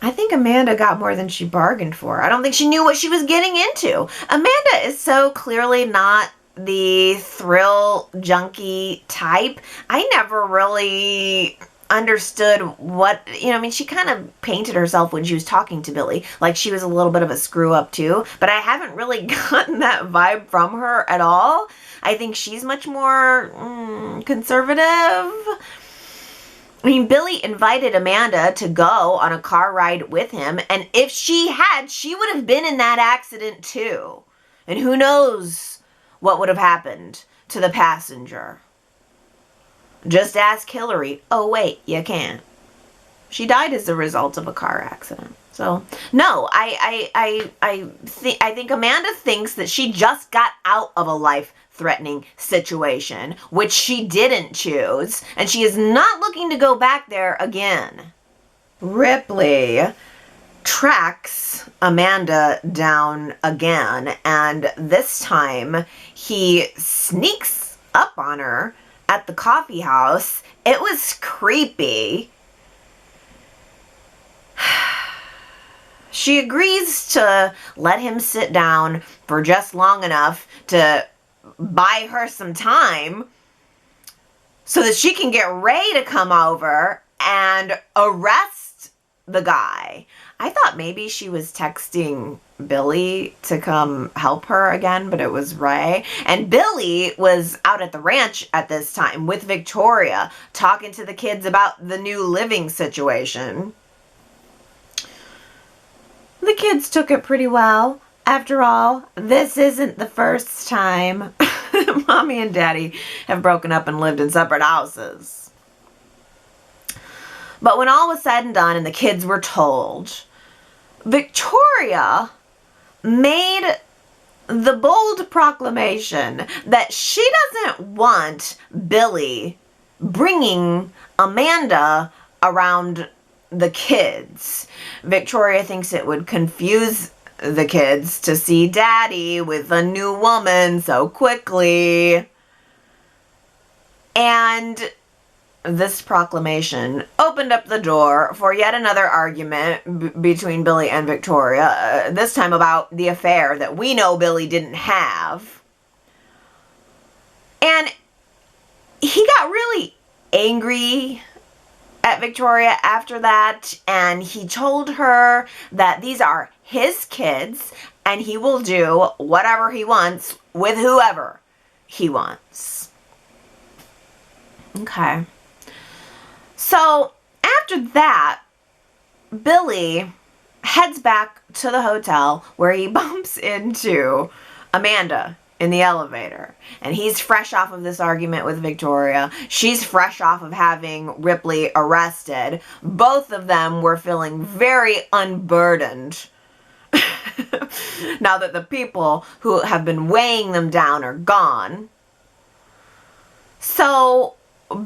Speaker 1: I think Amanda got more than she bargained for. I don't think she knew what she was getting into. Amanda is so clearly not the thrill junkie type. I never really understood what, I mean, she kind of painted herself when she was talking to Billy like she was a little bit of a screw up too, but I haven't really gotten that vibe from her at all. I think she's much more conservative. I mean, Billy invited Amanda to go on a car ride with him, and if she had, she would have been in that accident too. And who knows what would have happened to the passenger. Just ask Hillary. Oh, wait, you can't. She died as a result of a car accident. So, no, I think Amanda thinks that she just got out of a life-threatening situation, which she didn't choose, and she is not looking to go back there again. Ripley tracks Amanda down again, and this time he sneaks up on her at the coffee house. It was creepy. She agrees to let him sit down for just long enough to buy her some time so that she can get Ray to come over and arrest the guy. I thought maybe she was texting Billy to come help her again, but it was Ray. And Billy was out at the ranch at this time with Victoria, talking to the kids about the new living situation. The kids took it pretty well. After all, this isn't the first time Mommy and Daddy have broken up and lived in separate houses. But when all was said and done and the kids were told, Victoria made the bold proclamation that she doesn't want Billy bringing Amanda around the kids. Victoria thinks it would confuse the kids to see Daddy with a new woman so quickly. And this proclamation opened up the door for yet another argument between Billy and Victoria, this time about the affair that we know Billy didn't have. And he got really angry at Victoria after that, and he told her that these are his kids and he will do whatever he wants with whoever he wants. Okay. So after that, Billy heads back to the hotel where he bumps into Amanda in the elevator. And he's fresh off of this argument with Victoria. She's fresh off of having Ripley arrested. Both of them were feeling very unburdened now that the people who have been weighing them down are gone. So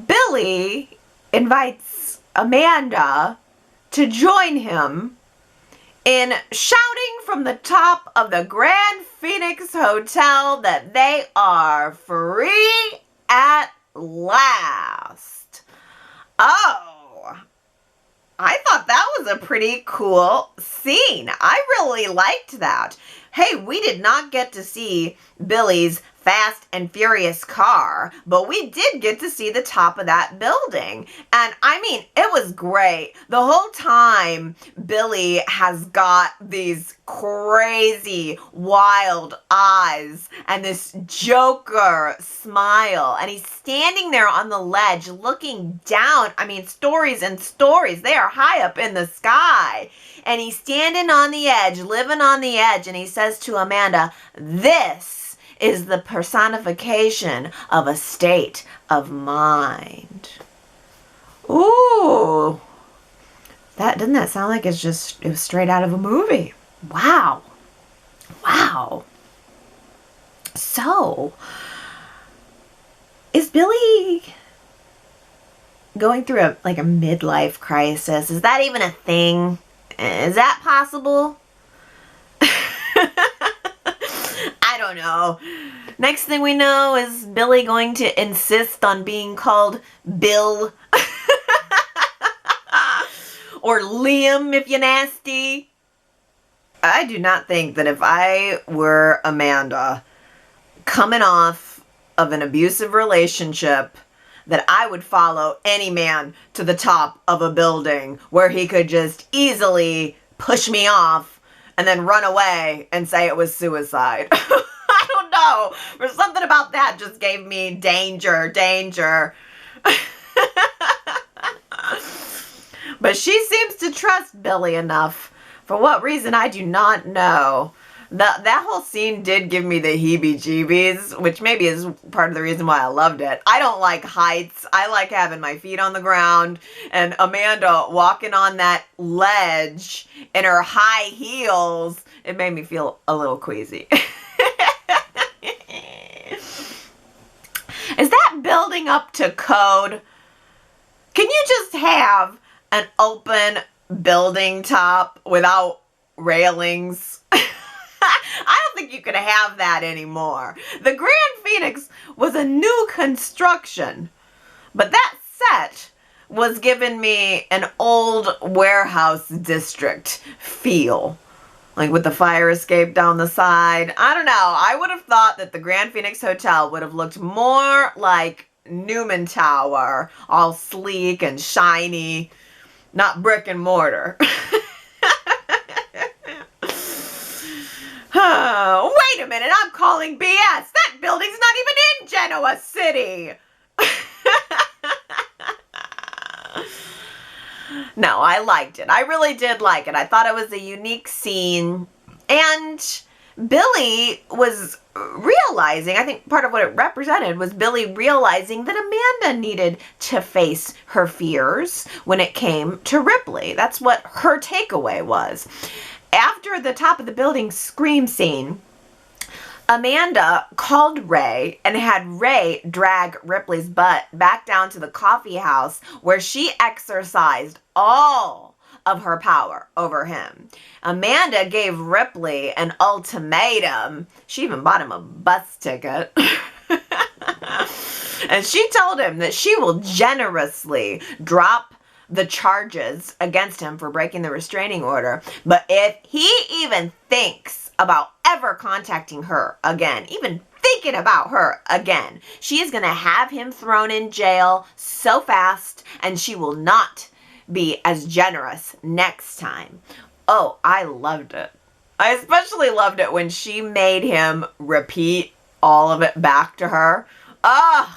Speaker 1: Billy invites Amanda to join him in shouting from the top of the Grand Phoenix Hotel that they are free at last. Oh, I thought that was a pretty cool scene. I really liked that. Hey, we did not get to see Billy's Fast and Furious car, but we did get to see the top of that building. And I mean, it was great. The whole time, Billy has got these crazy, wild eyes and this Joker smile. And he's standing there on the ledge looking down. I mean, stories and stories. They are high up in the sky. And he's standing on the edge, living on the edge. And he says to Amanda, "This is the personification of a state of mind." Ooh, doesn't that sound like it was straight out of a movie? Wow. So, is Billy going through a midlife crisis? Is that even a thing? Is that possible? I don't know. Next thing we know is Billy going to insist on being called Bill. Or Liam if you're nasty. I do not think that if I were Amanda coming off of an abusive relationship that I would follow any man to the top of a building where he could just easily push me off and then run away and say it was suicide. I don't know. There's something about that just gave me danger. But she seems to trust Billy enough. For what reason, I do not know. That whole scene did give me the heebie-jeebies, which maybe is part of the reason why I loved it. I don't like heights. I like having my feet on the ground. And Amanda walking on that ledge in her high heels, it made me feel a little queasy. Is that building up to code? Can you just have an open building top without railings? I don't think you could have that anymore. The Grand Phoenix was a new construction, but that set was giving me an old warehouse district feel. Like with the fire escape down the side. I don't know. I would have thought that the Grand Phoenix Hotel would have looked more like Newman Tower, all sleek and shiny, not brick and mortar. Wait a minute, I'm calling BS. That building's not even in Genoa City. No, I liked it. I really did like it. I thought it was a unique scene. And Billy was realizing, I think part of what it represented was Billy realizing that Amanda needed to face her fears when it came to Ripley. That's what her takeaway was. After the top of the building scream scene, Amanda called Ray and had Ray drag Ripley's butt back down to the coffee house where she exercised all of her power over him. Amanda gave Ripley an ultimatum. She even bought him a bus ticket. And she told him that she will generously drop the charges against him for breaking the restraining order. But if he even thinks about ever contacting her again, even thinking about her again, she is going to have him thrown in jail so fast, and she will not be as generous next time. Oh, I loved it. I especially loved it when she made him repeat all of it back to her. Ugh.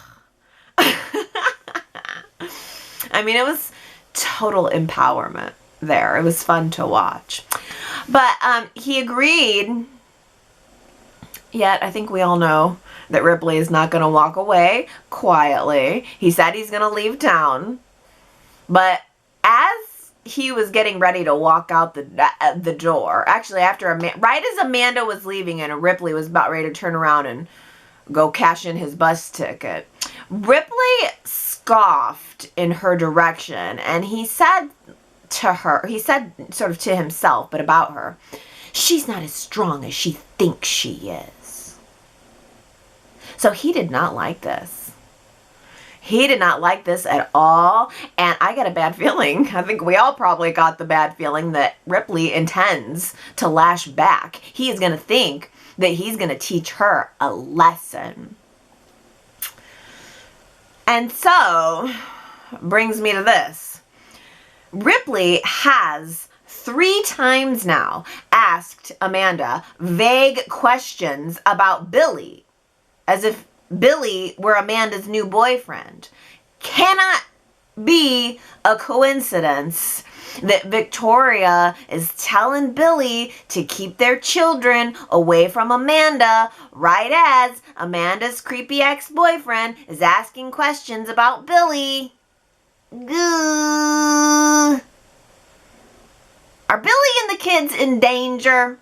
Speaker 1: I mean, it was total empowerment there. It was fun to watch. But he agreed. Yet I think we all know that Ripley is not going to walk away quietly. He said he's going to leave town. But as he was getting ready to walk out the door, actually right as Amanda was leaving and Ripley was about ready to turn around and go cash in his bus ticket, Ripley scoffed in her direction, and he said sort of to himself, but about her, "She's not as strong as she thinks she is." So he did not like this. He did not like this at all, and I got a bad feeling. I think we all probably got the bad feeling that Ripley intends to lash back. He is going to think that he's going to teach her a lesson. And so, brings me to this. Ripley has 3 times now asked Amanda vague questions about Billy, as if Billy were Amanda's new boyfriend. Cannot be a coincidence that Victoria is telling Billy to keep their children away from Amanda right as Amanda's creepy ex-boyfriend is asking questions about Billy. Gah. Are Billy and the kids in danger?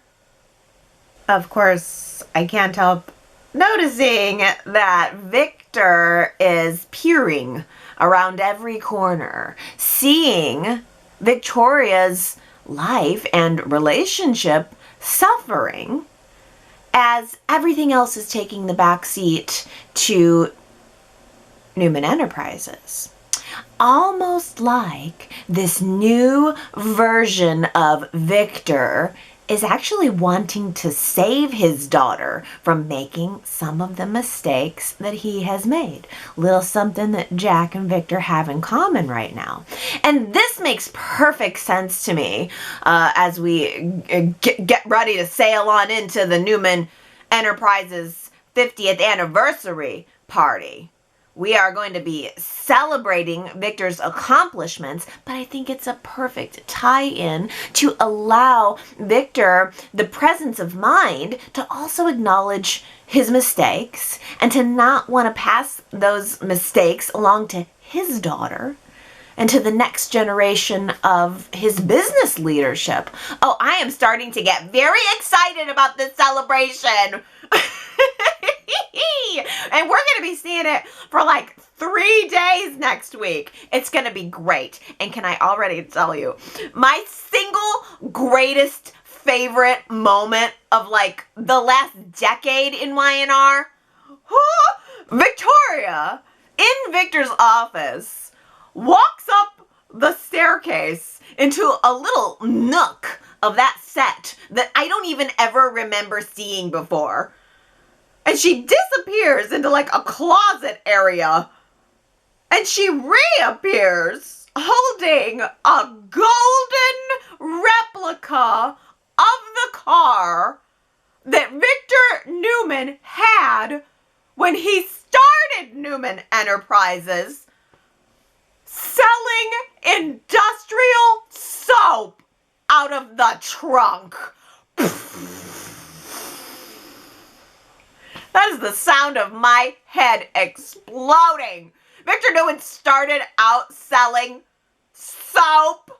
Speaker 1: Of course, I can't help noticing that Victor is peering around every corner, seeing Victoria's life and relationship suffering as everything else is taking the back seat to Newman Enterprises. Almost like this new version of Victor is actually wanting to save his daughter from making some of the mistakes that he has made. Little something that Jack and Victor have in common right now. And this makes perfect sense to me as we get ready to sail on into the Newman Enterprises 50th anniversary party. We are going to be celebrating Victor's accomplishments, but I think it's a perfect tie-in to allow Victor the presence of mind to also acknowledge his mistakes and to not want to pass those mistakes along to his daughter and to the next generation of his business leadership. Oh, I am starting to get very excited about this celebration. And we're going to be seeing it for like 3 days next week. It's going to be great. And can I already tell you, my single greatest favorite moment of like the last decade in Y&R? Victoria, in Victor's office, walks up the staircase into a little nook of that set that I don't even ever remember seeing before. And she disappears into like a closet area. And she reappears holding a golden replica of the car that Victor Newman had when he started Newman Enterprises selling industrial soap out of the trunk. That is the sound of my head exploding. Victor Newman started out selling soap.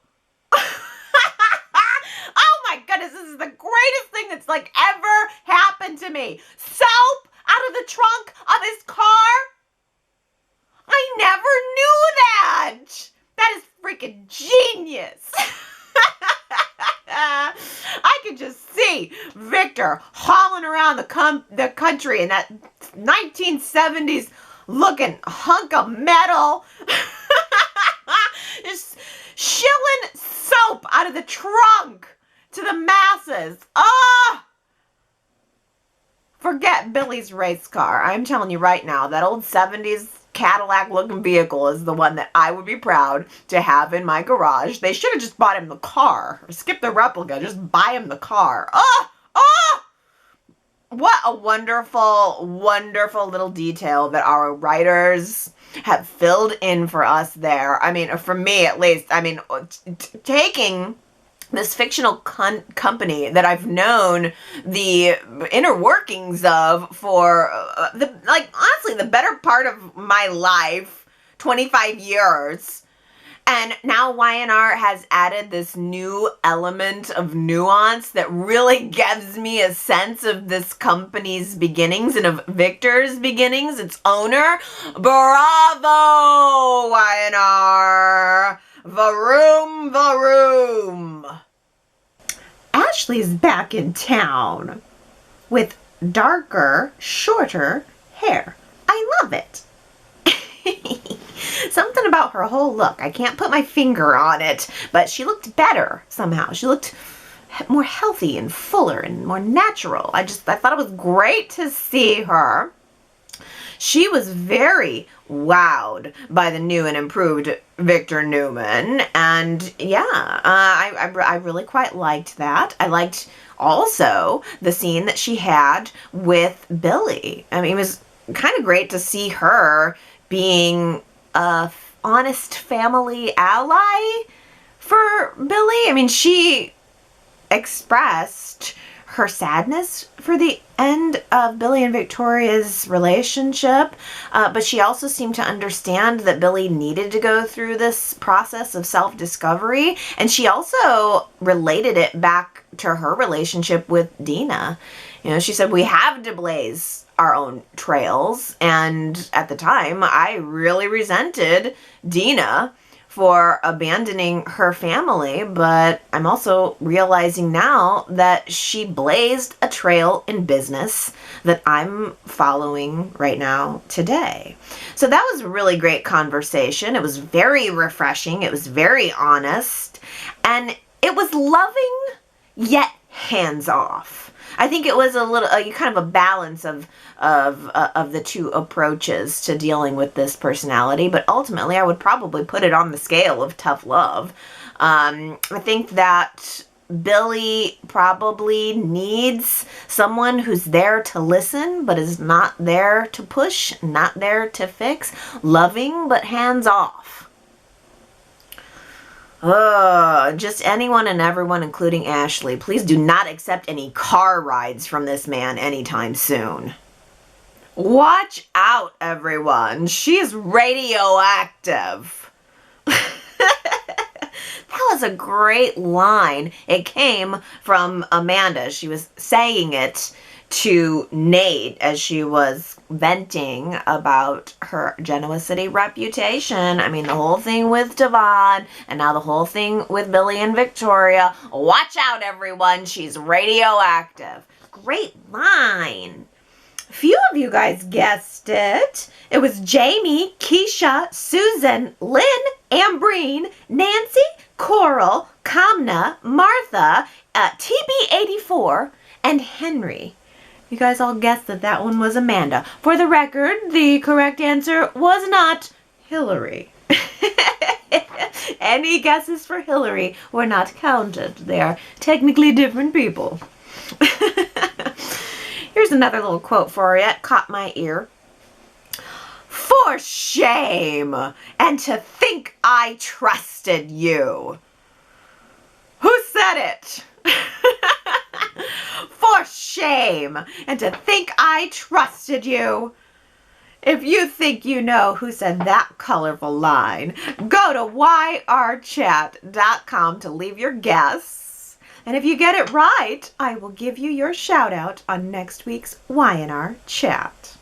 Speaker 1: Oh my goodness, this is the greatest thing that's like ever happened to me. Soap out of the trunk of his car? I never knew that. That is freaking genius. I could just see Victor hauling around the country in that 1970s looking hunk of metal. Just shilling soap out of the trunk to the masses. Forget Billy's race car. I'm telling you right now, that old 70s Cadillac looking vehicle is the one that I would be proud to have in my garage. They should have just bought him the car. Skip the replica, just buy him the car. what a wonderful, wonderful little detail that our writers have filled in for us there. I mean, for me at least, I mean, taking this fictional company that I've known the inner workings of for honestly the better part of my life, 25 years. And now Y&R has added this new element of nuance that really gives me a sense of this company's beginnings and of Victor's beginnings, its owner. Bravo, Y&R! Varoom, varoom! Ashley's back in town with darker, shorter hair. I love it. Something about her whole look. I can't put my finger on it, but she looked better somehow. She looked more healthy and fuller and more natural. I thought it was great to see her. She was very wowed by the new and improved Victor Newman, and yeah, I really quite liked that. I liked also the scene that she had with Billy. I mean, it was kind of great to see her being a honest family ally for Billy. I mean, she expressed her sadness for the end of Billy and Victoria's relationship, but she also seemed to understand that Billy needed to go through this process of self-discovery, and she also related it back to her relationship with Dina. You know, she said, we have to blaze our own trails, and at the time, I really resented Dina for abandoning her family, but I'm also realizing now that she blazed a trail in business that I'm following right now today. So that was a really great conversation. It was very refreshing. It was very honest, and it was loving yet hands off. I think it was a little kind of a balance of the two approaches to dealing with this personality, but ultimately I would probably put it on the scale of tough love. I think that Billy probably needs someone who's there to listen, but is not there to push, not there to fix, loving but hands off. Just anyone and everyone, including Ashley. Please do not accept any car rides from this man anytime soon. Watch out, everyone. She's radioactive. That was a great line. It came from Amanda. She was saying it to Nate as she was venting about her Genoa City reputation. I mean, the whole thing with Devon, and now the whole thing with Billy and Victoria. Watch out, everyone. She's radioactive. Great line. A few of you guys guessed it. It was Jamie, Keisha, Susan, Lynn, Ambreen, Nancy, Coral, Kamna, Martha, TB84, and Henry. You guys all guessed that one was Amanda. For the record, the correct answer was not Hillary. Any guesses for Hillary were not counted. They are technically different people. Here's another little quote for you. It caught my ear. For shame! And to think I trusted you. Who said it? For shame! And to think I trusted you. If you think you know who said that colorful line, go to yrchat.com to leave your guess. And if you get it right, I will give you your shout out on next week's Y&R Chat.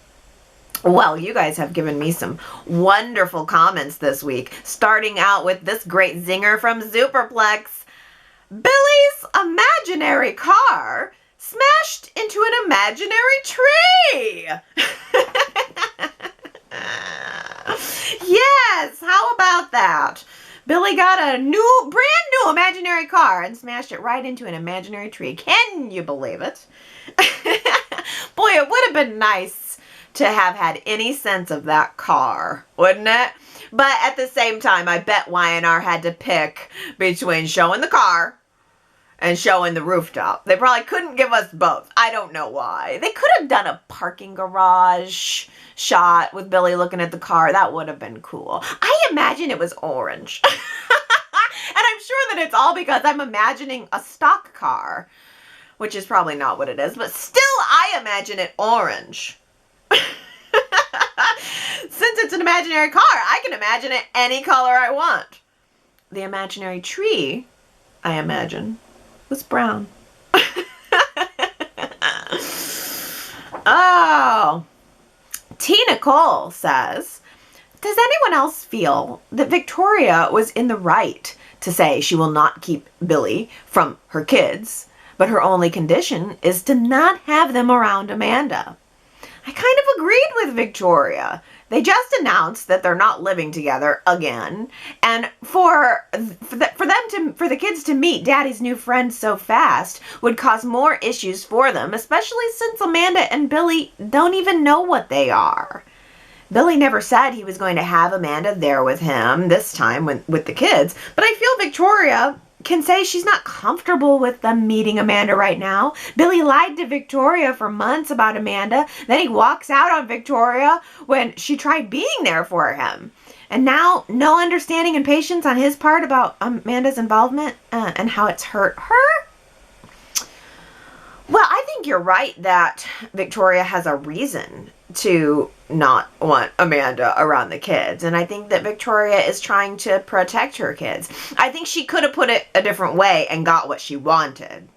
Speaker 1: Well, you guys have given me some wonderful comments this week, starting out with this great zinger from Superplex. Billy's imaginary car smashed into an imaginary tree. Yes, how about that? Billy got a brand new imaginary car and smashed it right into an imaginary tree. Can you believe it? Boy, it would have been nice to have had any sense of that car, wouldn't it? But at the same time, I bet Y&R had to pick between showing the car and showing the rooftop. They probably couldn't give us both. I don't know why. They could have done a parking garage shot with Billy looking at the car. That would have been cool. I imagine it was orange. And I'm sure that it's all because I'm imagining a stock car, which is probably not what it is, but still I imagine it orange. Since it's an imaginary car, I can imagine it any color I want. The imaginary tree, I imagine, was brown. Oh. T. Nicole says, does anyone else feel that Victoria was in the right to say she will not keep Billy from her kids, but her only condition is to not have them around Amanda? I kind of agreed with Victoria. They just announced that they're not living together again, and for the kids to meet Daddy's new friend so fast would cause more issues for them, especially since Amanda and Billy don't even know what they are. Billy never said he was going to have Amanda there with him this time with the kids, but I feel Victoria can say she's not comfortable with them meeting Amanda right now. Billy lied to Victoria for months about Amanda. Then he walks out on Victoria when she tried being there for him. And now, no understanding and patience on his part about Amanda's involvement and how it's hurt her. Well, I think you're right that Victoria has a reason to not want Amanda around the kids. And I think that Victoria is trying to protect her kids. I think she could have put it a different way and got what she wanted.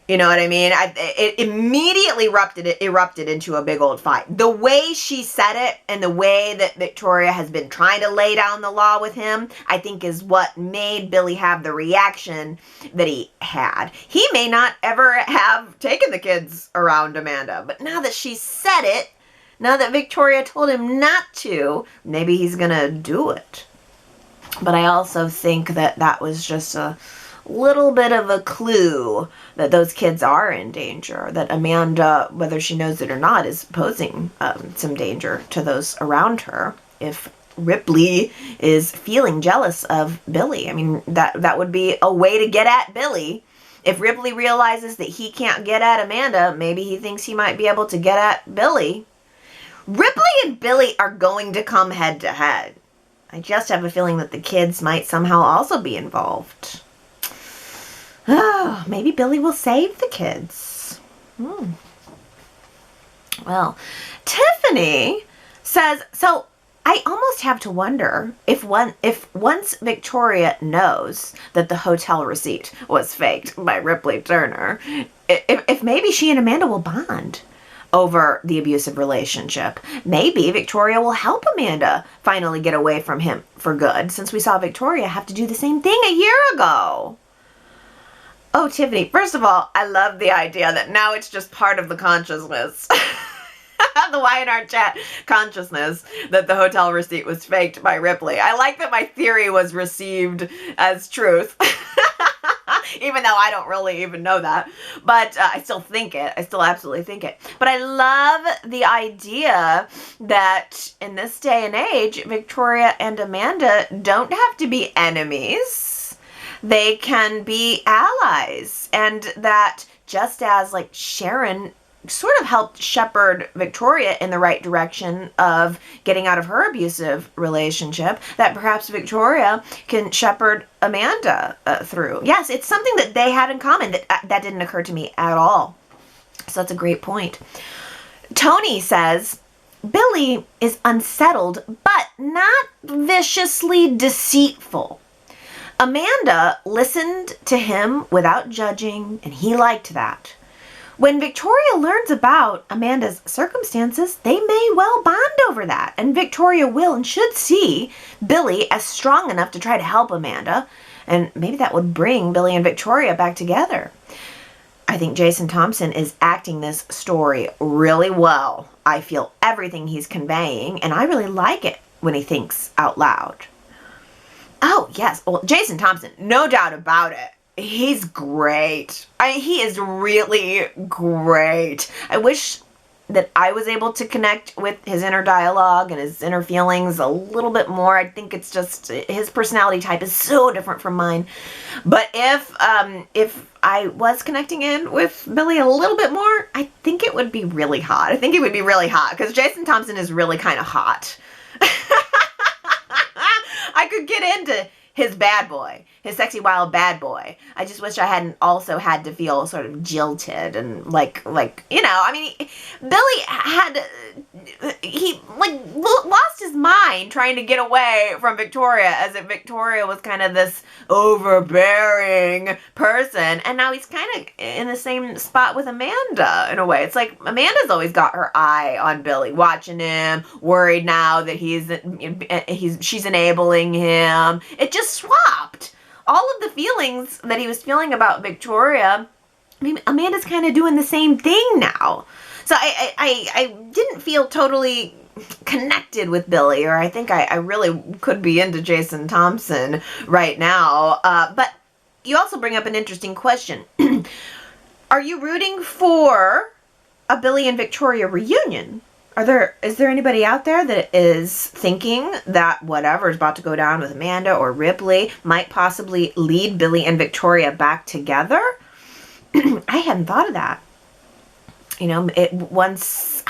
Speaker 1: You know what I mean? It immediately erupted into a big old fight. The way she said it and the way that Victoria has been trying to lay down the law with him, I think is what made Billy have the reaction that he had. He may not ever have taken the kids around Amanda, but now that she said it, now that Victoria told him not to, maybe he's gonna do it. But I also think that that was just a little bit of a clue that those kids are in danger, that Amanda, whether she knows it or not, is posing some danger to those around her if Ripley is feeling jealous of Billy. I mean, that would be a way to get at Billy. If Ripley realizes that he can't get at Amanda, maybe he thinks he might be able to get at Billy. Ripley and Billy are going to come head to head. I just have a feeling that the kids might somehow also be involved. Oh, maybe Billy will save the kids. Well, Tiffany says, so I almost have to wonder if once Victoria knows that the hotel receipt was faked by Ripley Turner, if maybe she and Amanda will bond over the abusive relationship. Maybe Victoria will help Amanda finally get away from him for good, since we saw Victoria have to do the same thing a year ago. Oh, Tiffany, first of all, I love the idea that now it's just part of the consciousness. The Y&R Chat consciousness that the hotel receipt was faked by Ripley. I like that my theory was received as truth. Even though I don't really even know that. But I still think it. I still absolutely think it. But I love the idea that in this day and age, Victoria and Amanda don't have to be enemies. They can be allies. And that just as like Sharon sort of helped shepherd Victoria in the right direction of getting out of her abusive relationship, that perhaps Victoria can shepherd Amanda through. Yes, it's something that they had in common that didn't occur to me at all. So that's a great point. Tony says, Billy is unsettled, but not viciously deceitful. Amanda listened to him without judging, and he liked that. When Victoria learns about Amanda's circumstances, they may well bond over that, and Victoria will and should see Billy as strong enough to try to help Amanda, and maybe that would bring Billy and Victoria back together. I think Jason Thompson is acting this story really well. I feel everything he's conveying, and I really like it when he thinks out loud. Oh, yes. Well, Jason Thompson, no doubt about it. He's great. He is really great. I wish that I was able to connect with his inner dialogue and his inner feelings a little bit more. I think it's just his personality type is so different from mine. But if I was connecting in with Billy a little bit more, I think it would be really hot. I think it would be really hot because Jason Thompson is really kind of hot. I could get into his bad boy, his sexy wild bad boy. I just wish I hadn't also had to feel sort of jilted and like you know, I mean, Billy had, he like lost his mind trying to get away from Victoria, as if Victoria was kind of this overbearing person, and now he's kind of in the same spot with Amanda in a way. It's like Amanda's always got her eye on Billy, watching him, worried now that she's enabling him. It just swapped. All of the feelings that he was feeling about Victoria, I mean, Amanda's kind of doing the same thing now. So I didn't feel totally connected with Billy, or I think I really could be into Jason Thompson right now. But you also bring up an interesting question. Are you rooting for a Billy and Victoria reunion? Is there anybody out there that is thinking that whatever is about to go down with Amanda or Ripley might possibly lead Billy and Victoria back together? I hadn't thought of that. You know, once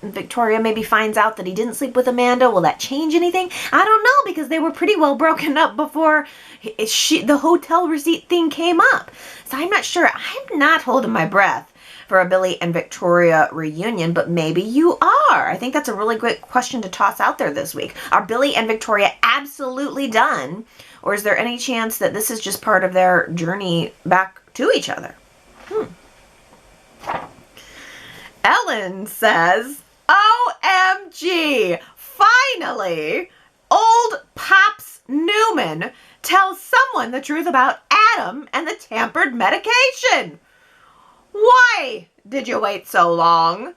Speaker 1: Victoria maybe finds out that he didn't sleep with Amanda, will that change anything? I don't know, because they were pretty well broken up before the hotel receipt thing came up. So I'm not sure. I'm not holding my breath for a Billy and Victoria reunion, but maybe you are. I think that's a really great question to toss out there this week. Are Billy and Victoria absolutely done, or is there any chance that this is just part of their journey back to each other? Ellen says, OMG, finally, old Pops Newman tells someone the truth about Adam and the tampered medication. Why did you wait so long?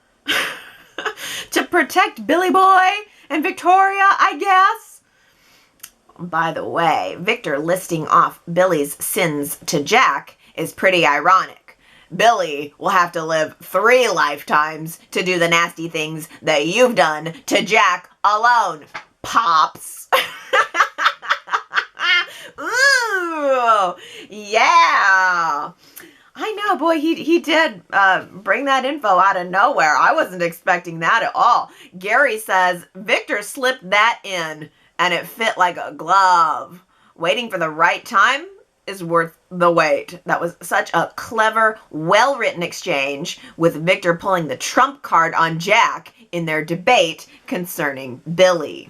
Speaker 1: To protect Billy Boy and Victoria, I guess? By the way, Victor listing off Billy's sins to Jack is pretty ironic. Billy will have to live 3 lifetimes to do the nasty things that you've done to Jack alone, Pops. Ooh, yeah. I know, boy, he did bring that info out of nowhere. I wasn't expecting that at all. Gary says, Victor slipped that in, and it fit like a glove. Waiting for the right time is worth the wait. That was such a clever, well-written exchange, with Victor pulling the trump card on Jack in their debate concerning Billy.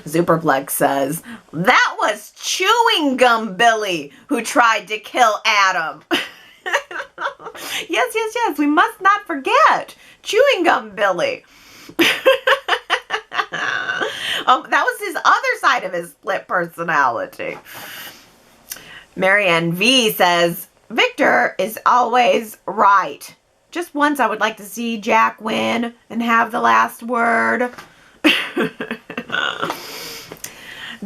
Speaker 1: Superplex says, that was Chewing Gum Billy who tried to kill Adam. Yes, we must not forget Chewing Gum Billy. That was his other side of his split personality. Marianne V says, Victor is always right. Just once I would like to see Jack win and have the last word.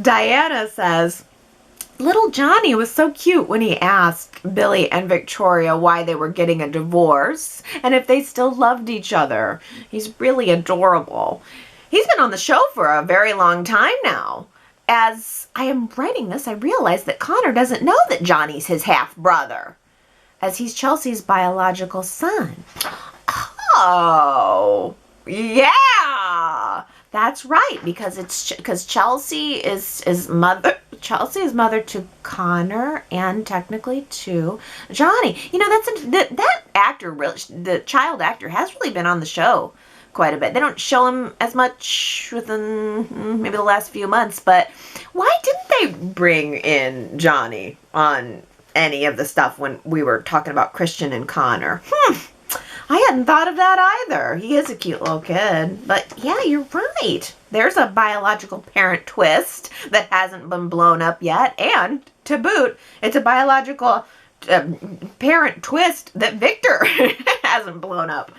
Speaker 1: Diana says, little Johnny was so cute when he asked Billy and Victoria why they were getting a divorce and if they still loved each other. He's really adorable. He's been on the show for a very long time now. As I am writing this, I realize that Connor doesn't know that Johnny's his half-brother, as he's Chelsea's biological son. Oh, yeah. That's right, because Chelsea is mother to Connor and technically to Johnny. You know, that actor, really, the child actor, has really been on the show quite a bit. They don't show him as much within maybe the last few months, but why didn't they bring in Johnny on any of the stuff when we were talking about Christian and Connor? I hadn't thought of that either. He is a cute little kid. But yeah, you're right. There's a biological parent twist that hasn't been blown up yet. And to boot, it's a biological parent twist that Victor hasn't blown up.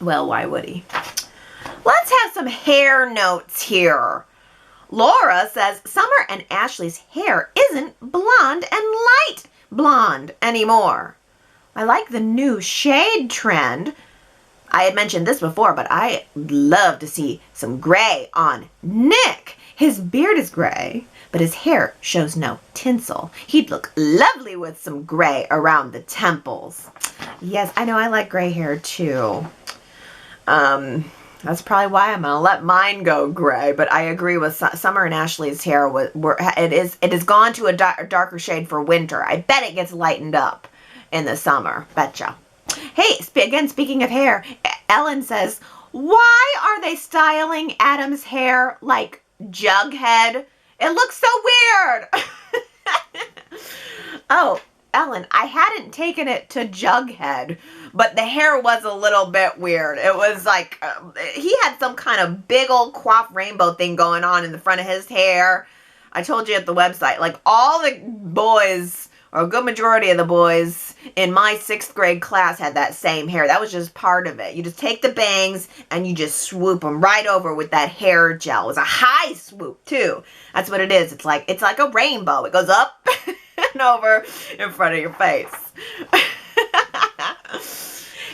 Speaker 1: Well, why would he? Let's have some hair notes here. Laura says, Summer and Ashley's hair isn't blonde and light blonde anymore. I like the new shade trend. I had mentioned this before, but I love to see some gray on Nick. His beard is gray, but his hair shows no tinsel. He'd look lovely with some gray around the temples. Yes, I know I like gray hair too. That's probably why I'm gonna let mine go gray. But I agree with Summer and Ashley's hair. It has gone to a darker shade for winter. I bet it gets lightened up in the summer. Betcha. Hey, again, speaking of hair, Ellen says, why are they styling Adam's hair like Jughead? It looks so weird. Oh, Ellen, I hadn't taken it to Jughead, but the hair was a little bit weird. It was like, he had some kind of big old coif rainbow thing going on in the front of his hair. I told you at the website, like all the boys, or a good majority of the boys in my 6th grade class had that same hair. That was just part of it. You just take the bangs and you just swoop them right over with that hair gel. It was a high swoop too. That's what it is. It's like a rainbow. It goes up and over in front of your face.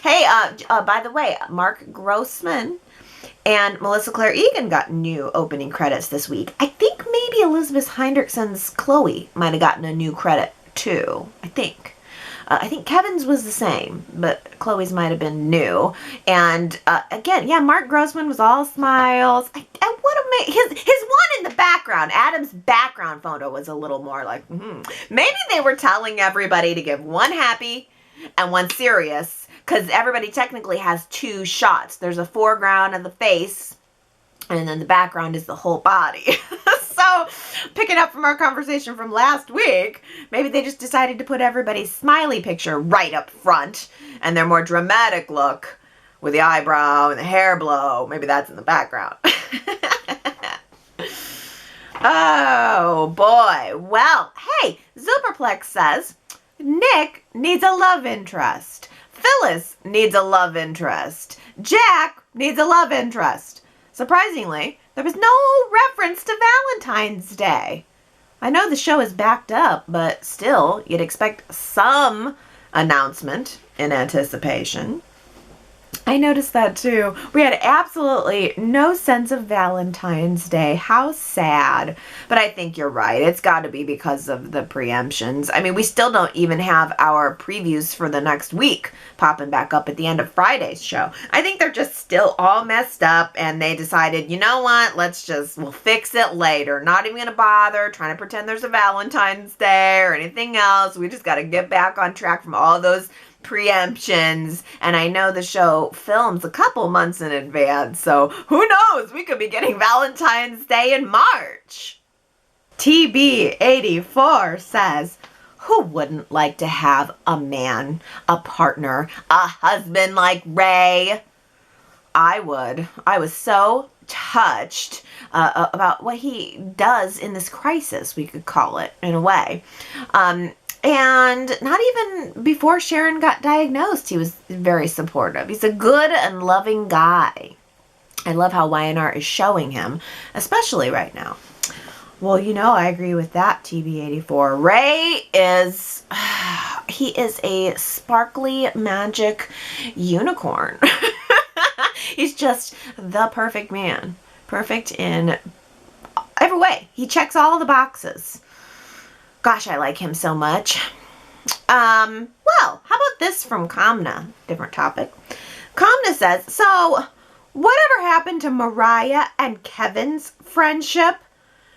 Speaker 1: Hey, by the way, Mark Grossman and Melissa Claire Egan got new opening credits this week. I think maybe Elizabeth Hendrickson's Chloe might have gotten a new credit too. I think Kevin's was the same, but Chloe's might have been new. And again, yeah, Mark Grossman was all smiles. I would have made his one in the background. Adam's background photo was a little more like, maybe they were telling everybody to give one happy and one serious, because everybody technically has 2 shots. There's a foreground of the face, and then the background is the whole body. So, picking up from our conversation from last week, maybe they just decided to put everybody's smiley picture right up front, and their more dramatic look with the eyebrow and the hair blow, maybe that's in the background. Oh, boy. Well, hey, Zooperplex says, Nick needs a love interest. Phyllis needs a love interest. Jack needs a love interest. Surprisingly, there was no reference to Valentine's Day. I know the show is backed up, but still, you'd expect some announcement in anticipation. I noticed that too. We had absolutely no sense of Valentine's Day. How sad. But I think you're right. It's got to be because of the preemptions. I mean, we still don't even have our previews for the next week popping back up at the end of Friday's show. I think they're just still all messed up, and they decided, you know what, we'll fix it later. Not even going to bother trying to pretend there's a Valentine's Day or anything else. We just got to get back on track from all those preemptions, and I know the show films a couple months in advance, so who knows, we could be getting Valentine's Day in March. TB84 says, who wouldn't like to have a man, a partner, a husband like Ray? I would. I was so touched about what he does in this crisis, we could call it, in a way. And not even before Sharon got diagnosed, he was very supportive. He's a good and loving guy. I love how Y&R is showing him, especially right now. Well, you know, I agree with that, TB84. Ray is, he is a sparkly magic unicorn. He's just the perfect man. Perfect in every way. He checks all the boxes. Gosh, I like him so much. Well, how about this from Kamna? Different topic. Kamna says, so, whatever happened to Mariah and Kevin's friendship?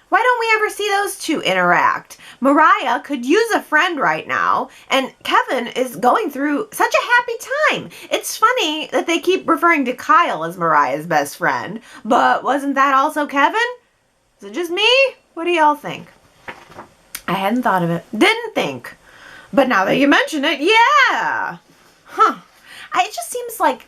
Speaker 1: Why don't we ever see those two interact? Mariah could use a friend right now, and Kevin is going through such a happy time. It's funny that they keep referring to Kyle as Mariah's best friend, but wasn't that also Kevin? Is it just me? What do y'all think? I hadn't thought of it. Didn't think. But now that you mention it, yeah. Huh. It just seems like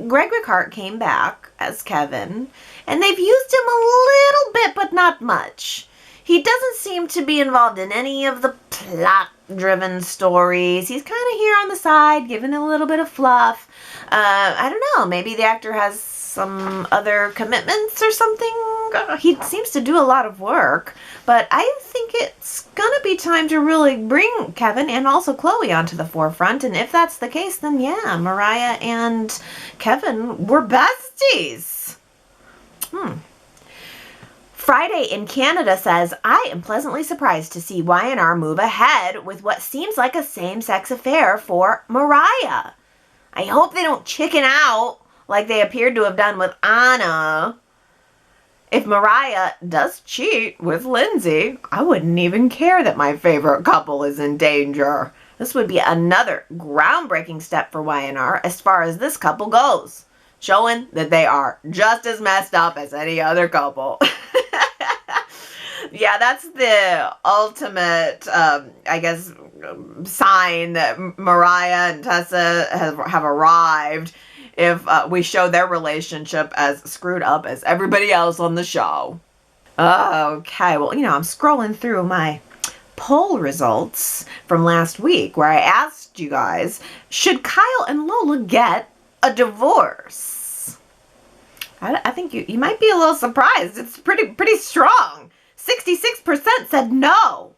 Speaker 1: Greg Ricart came back as Kevin, and they've used him a little bit, but not much. He doesn't seem to be involved in any of the plot-driven stories. He's kind of here on the side, giving a little bit of fluff. I don't know. Maybe the actor has some other commitments or something he seems to do a lot of work, but I think it's gonna be time to really bring Kevin and also Chloe onto the forefront. And if that's the case, then yeah, Mariah and Kevin were besties. Friday in Canada says, I am pleasantly surprised to see Y&R move ahead with what seems like a same-sex affair for Mariah. I hope they don't chicken out like they appeared to have done with Anna. If Mariah does cheat with Lindsay, I wouldn't even care that my favorite couple is in danger. This would be another groundbreaking step for Y&R as far as this couple goes, showing that they are just as messed up as any other couple. Yeah, that's the ultimate, I guess, sign that Mariah and Tessa have arrived if we show their relationship as screwed up as everybody else on the show. Okay, well, I'm scrolling through my poll results from last week where I asked you guys, should Kyle and Lola get a divorce? I think you might be a little surprised. It's pretty strong. 66% said no.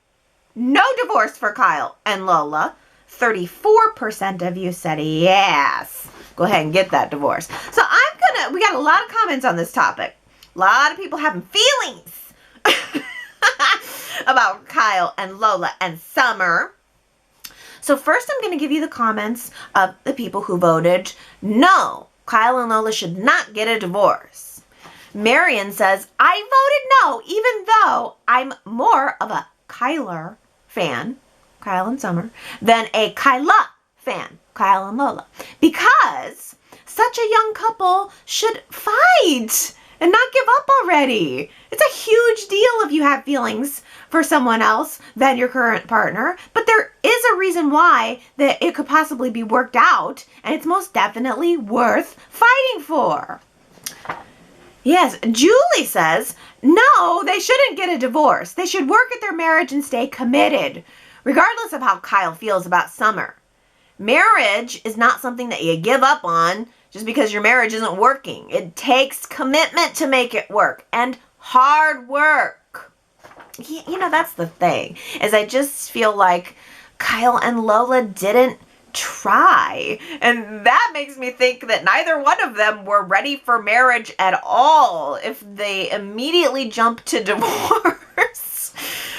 Speaker 1: No divorce for Kyle and Lola. 34% of you said yes. Go ahead and get that divorce. So we got a lot of comments on this topic. A lot of people having feelings about Kyle and Lola and Summer. So first I'm going to give you the comments of the people who voted no. Kyle and Lola should not get a divorce. Marion says, I voted no, even though I'm more of a Kyler fan, Kyle and Summer, than a Kyla fan, Kyle and Lola. Because such a young couple should fight and not give up already. It's a huge deal if you have feelings for someone else than your current partner, but there is a reason why that it could possibly be worked out, and it's most definitely worth fighting for. Yes, Julie says, no, they shouldn't get a divorce. They should work at their marriage and stay committed, regardless of how Kyle feels about Summer. Marriage is not something that you give up on just because your marriage isn't working. It takes commitment to make it work and hard work. That's the thing, is I just feel like Kyle and Lola didn't try. And that makes me think that neither one of them were ready for marriage at all if they immediately jump to divorce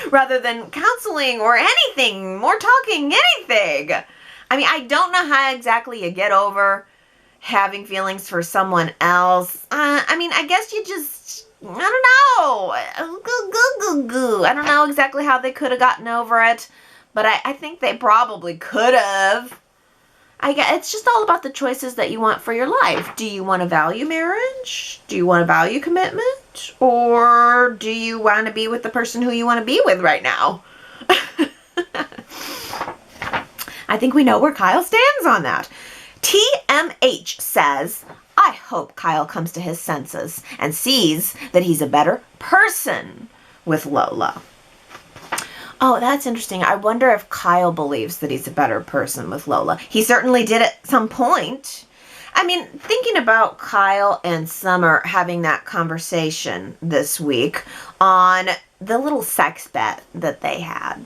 Speaker 1: rather than counseling or anything, more talking, anything. I mean, I don't know how exactly you get over having feelings for someone else. I guess you just, I don't know. I don't know exactly how they could have gotten over it, but I think they probably could have. It's just all about the choices that you want for your life. Do you want to value marriage? Do you want to value commitment? Or do you want to be with the person who you want to be with right now? I think we know where Kyle stands on that. TMH says, I hope Kyle comes to his senses and sees that he's a better person with Lola. Oh, that's interesting. I wonder if Kyle believes that he's a better person with Lola. He certainly did at some point. I mean, thinking about Kyle and Summer having that conversation this week on the little sex bet that they had,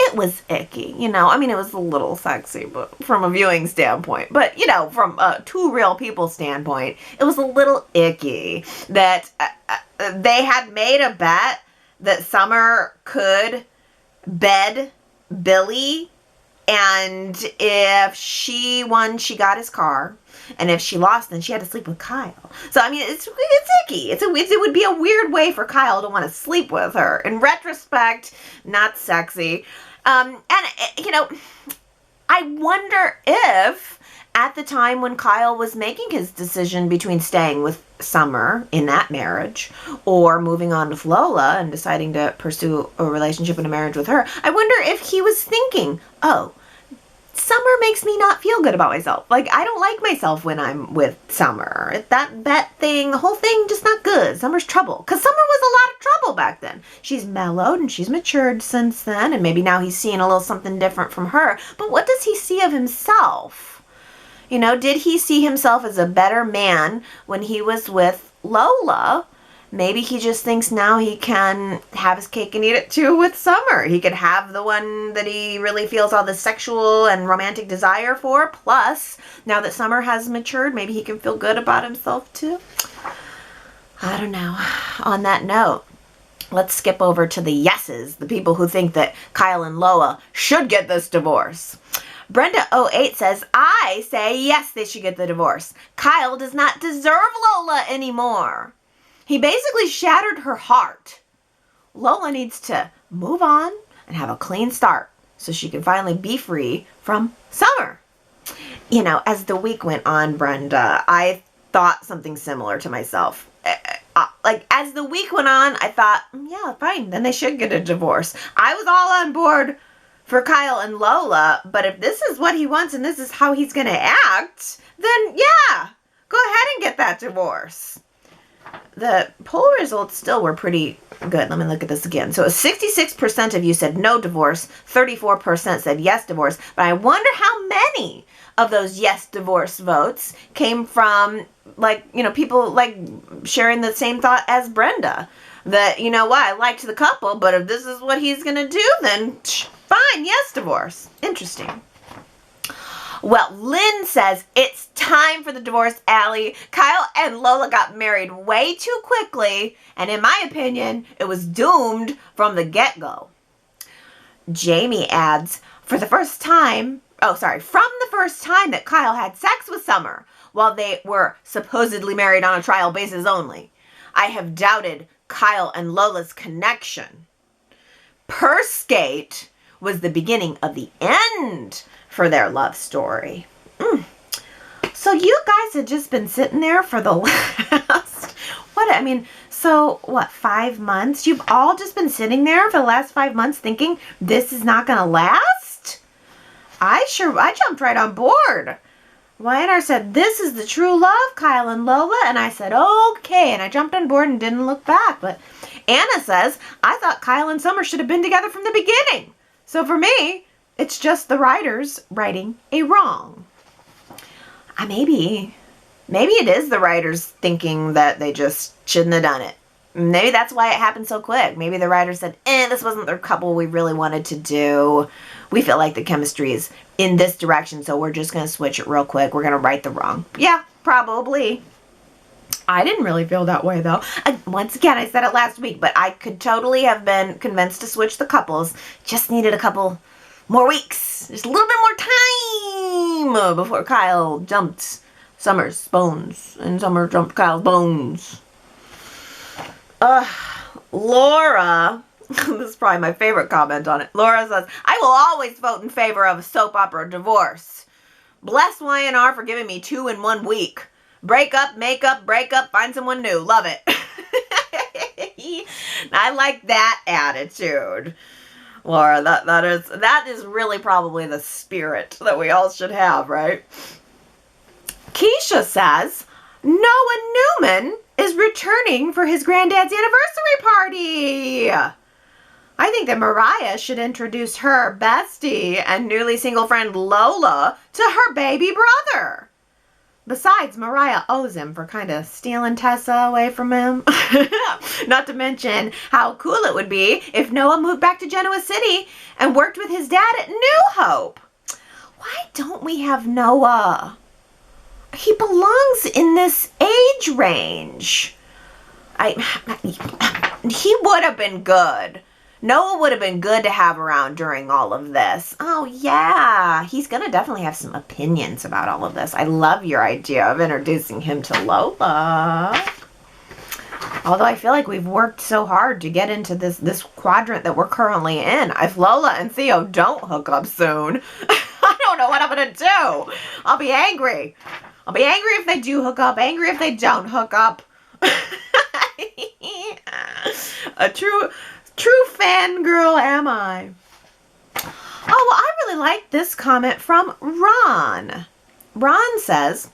Speaker 1: it was icky, it was a little sexy but from a viewing standpoint. But, from two real people standpoint, it was a little icky that they had made a bet that Summer could bed Billy, and if she won, she got his car, and if she lost, then she had to sleep with Kyle. So it's icky. It would be a weird way for Kyle to want to sleep with her. In retrospect, not sexy. I wonder if at the time when Kyle was making his decision between staying with Summer in that marriage or moving on with Lola and deciding to pursue a relationship and a marriage with her, I wonder if he was thinking, oh, Summer makes me not feel good about myself. Like, I don't like myself when I'm with Summer. That bet thing, the whole thing, just not good. Summer's trouble. Because Summer was a lot of trouble back then. She's mellowed and she's matured since then, and maybe now he's seeing a little something different from her. But what does he see of himself? Did he see himself as a better man when he was with Lola maybe he just thinks now he can have his cake and eat it too with Summer. He could have the one that he really feels all the sexual and romantic desire for. Plus, now that Summer has matured, maybe he can feel good about himself too. I don't know. On that note, let's skip over to the yeses, the people who think that Kyle and Lola should get this divorce. Brenda08 says, I say yes, they should get the divorce. Kyle does not deserve Lola anymore. He basically shattered her heart. Lola needs to move on and have a clean start so she can finally be free from Summer. You know, as the week went on, Brenda, I thought something similar to myself. Like, as the week went on, I thought, yeah, fine, then they should get a divorce. I was all on board for Kyle and Lola, but if this is what he wants and this is how he's going to act, then yeah, go ahead and get that divorce. The poll results still were pretty good. Let me look at this again. So 66% of you said no divorce, 34% said yes divorce, but I wonder how many of those yes divorce votes came from, like, you know, people like sharing the same thought as Brenda, that, you know what, I liked the couple, but if this is what he's going to do, then fine, yes divorce. Interesting. Well, Lynn says, it's time for the divorce, Allie. Kyle and Lola got married way too quickly, and in my opinion, it was doomed from the get-go. Jamie adds, from the first time that Kyle had sex with Summer, while they were supposedly married on a trial basis only, I have doubted Kyle and Lola's connection. Perskate was the beginning of the end for their love story. So you guys had just been sitting there for the last, 5 months? You've all just been sitting there for the last 5 months thinking this is not going to last? I jumped right on board. Y&R said, this is the true love, Kyle and Lola. And I said, okay. And I jumped on board and didn't look back. But Anna says, I thought Kyle and Summer should have been together from the beginning. So for me, it's just the writers righting a wrong. Maybe it is the writers thinking that they just shouldn't have done it. Maybe that's why it happened so quick. Maybe the writers said, this wasn't the couple we really wanted to do. We feel like the chemistry is in this direction, so we're just going to switch it real quick. We're going to right the wrong. Yeah, probably. I didn't really feel that way, though. Once again, I said it last week, but I could totally have been convinced to switch the couples. Just needed a couple more weeks. Just a little bit more time before Kyle jumped Summer's bones and Summer jumped Kyle's bones. Laura, this is probably my favorite comment on it. Laura says, I will always vote in favor of a soap opera divorce. Bless Y&R for giving me 2 in 1 week. Break up, make up, break up, find someone new. Love it. I like that attitude. Laura, that is really probably the spirit that we all should have, right? Keisha says, Noah Newman is returning for his granddad's anniversary party. I think that Mariah should introduce her bestie and newly single friend Lola to her baby brother. Besides, Mariah owes him for kind of stealing Tessa away from him. Not to mention how cool it would be if Noah moved back to Genoa City and worked with his dad at New Hope. Why don't we have Noah? He belongs in this age range. He would have been good. Noah would have been good to have around during all of this. Oh, yeah. He's going to definitely have some opinions about all of this. I love your idea of introducing him to Lola. Although I feel like we've worked so hard to get into this quadrant that we're currently in. If Lola and Theo don't hook up soon, I don't know what I'm going to do. I'll be angry. I'll be angry if they do hook up, angry if they don't hook up. A true fangirl am I. Oh, well, I really like this comment from Ron. Ron says,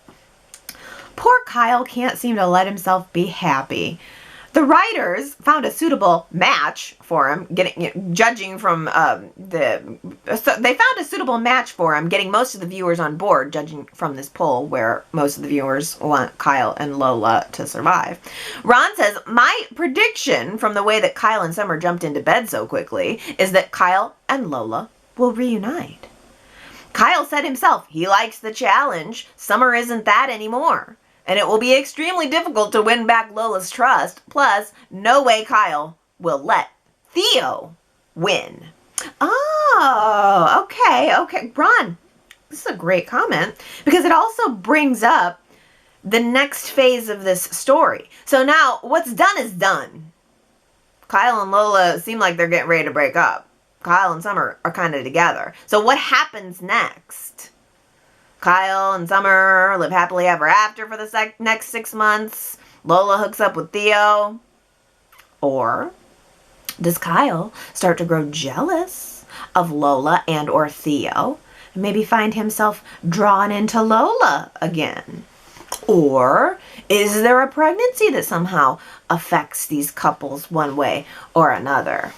Speaker 1: poor Kyle can't seem to let himself be happy. The writers found a suitable match for him, judging from they found a suitable match for him, getting most of the viewers on board, judging from this poll where most of the viewers want Kyle and Lola to survive. Ron says, my prediction from the way that Kyle and Summer jumped into bed so quickly is that Kyle and Lola will reunite. Kyle said himself he likes the challenge. Summer isn't that anymore. And it will be extremely difficult to win back Lola's trust. Plus, no way Kyle will let Theo win. Oh, okay. Ron, this is a great comment because it also brings up the next phase of this story. So now what's done is done. Kyle and Lola seem like they're getting ready to break up. Kyle and Summer are kind of together. So what happens next? Kyle and Summer live happily ever after for the next 6 months. Lola hooks up with Theo. Or does Kyle start to grow jealous of Lola and or Theo and maybe find himself drawn into Lola again? Or is there a pregnancy that somehow affects these couples one way or another?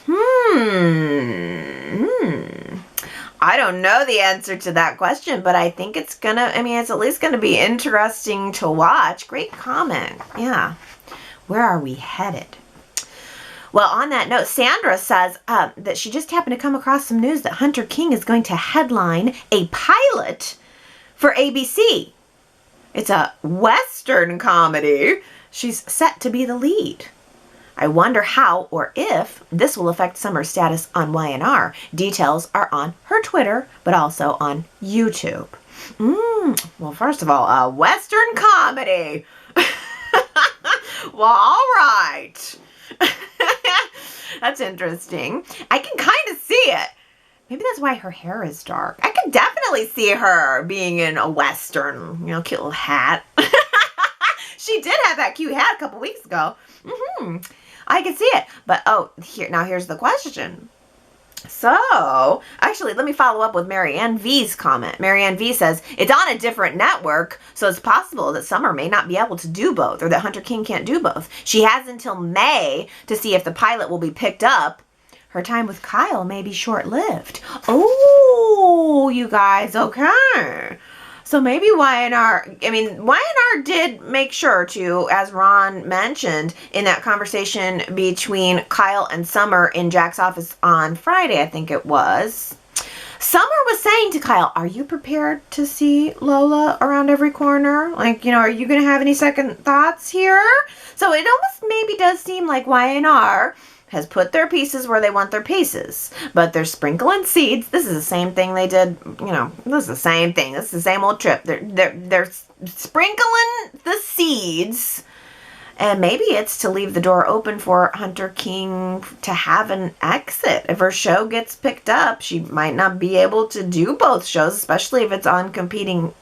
Speaker 1: I don't know the answer to that question, but I think it's at least gonna be interesting to watch. Great comment. Yeah. Where are we headed? Well, on that note, Sandra says that she just happened to come across some news that Hunter King is going to headline a pilot for ABC. It's a Western comedy. She's set to be the lead. I wonder how or if this will affect Summer's status on Y&R. Details are on her Twitter, but also on YouTube. Well, first of all, a Western comedy. Well, all right. That's interesting. I can kind of see it. Maybe that's why her hair is dark. I could definitely see her being in a Western, cute little hat. She did have that cute hat a couple weeks ago. I can see it. But, here's the question. So, actually, let me follow up with Marianne V's comment. Marianne V says, it's on a different network, so it's possible that Summer may not be able to do both, or that Hunter King can't do both. She has until May to see if the pilot will be picked up. Her time with Kyle may be short-lived. Oh, you guys, okay. So maybe Y&R did make sure to, as Ron mentioned in that conversation between Kyle and Summer in Jack's office on Friday, I think it was. Summer was saying to Kyle, are you prepared to see Lola around every corner? Are you going to have any second thoughts here? So it almost maybe does seem like Y&R has put their pieces where they want their pieces. But they're sprinkling seeds. This is the same thing they did, this is the same thing. This is the same old trip. They're sprinkling the seeds. And maybe it's to leave the door open for Hunter King to have an exit. If her show gets picked up, she might not be able to do both shows, especially if it's on competing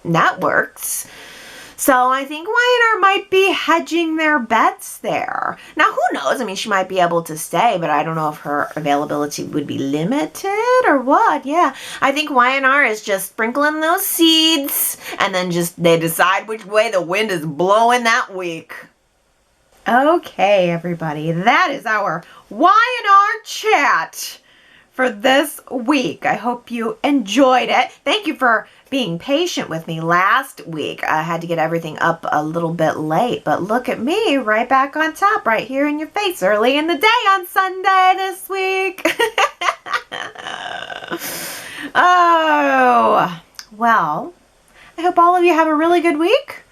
Speaker 1: networks. So I think Y&R might be hedging their bets there. Now, who knows? She might be able to stay, but I don't know if her availability would be limited or what. Yeah, I think Y&R is just sprinkling those seeds, and then they decide which way the wind is blowing that week. Okay, everybody, that is our Y&R chat for this week. I hope you enjoyed it. Thank you for being patient with me last week. I had to get everything up a little bit late, but look at me right back on top, right here in your face, early in the day on Sunday this week. Oh, well, I hope all of you have a really good week.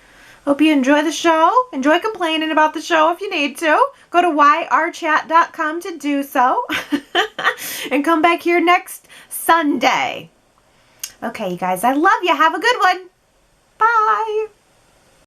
Speaker 1: Hope you enjoy the show. Enjoy complaining about the show if you need to. Go to yrchat.com to do so. And come back here next Sunday. Okay, you guys, I love you. Have a good one. Bye.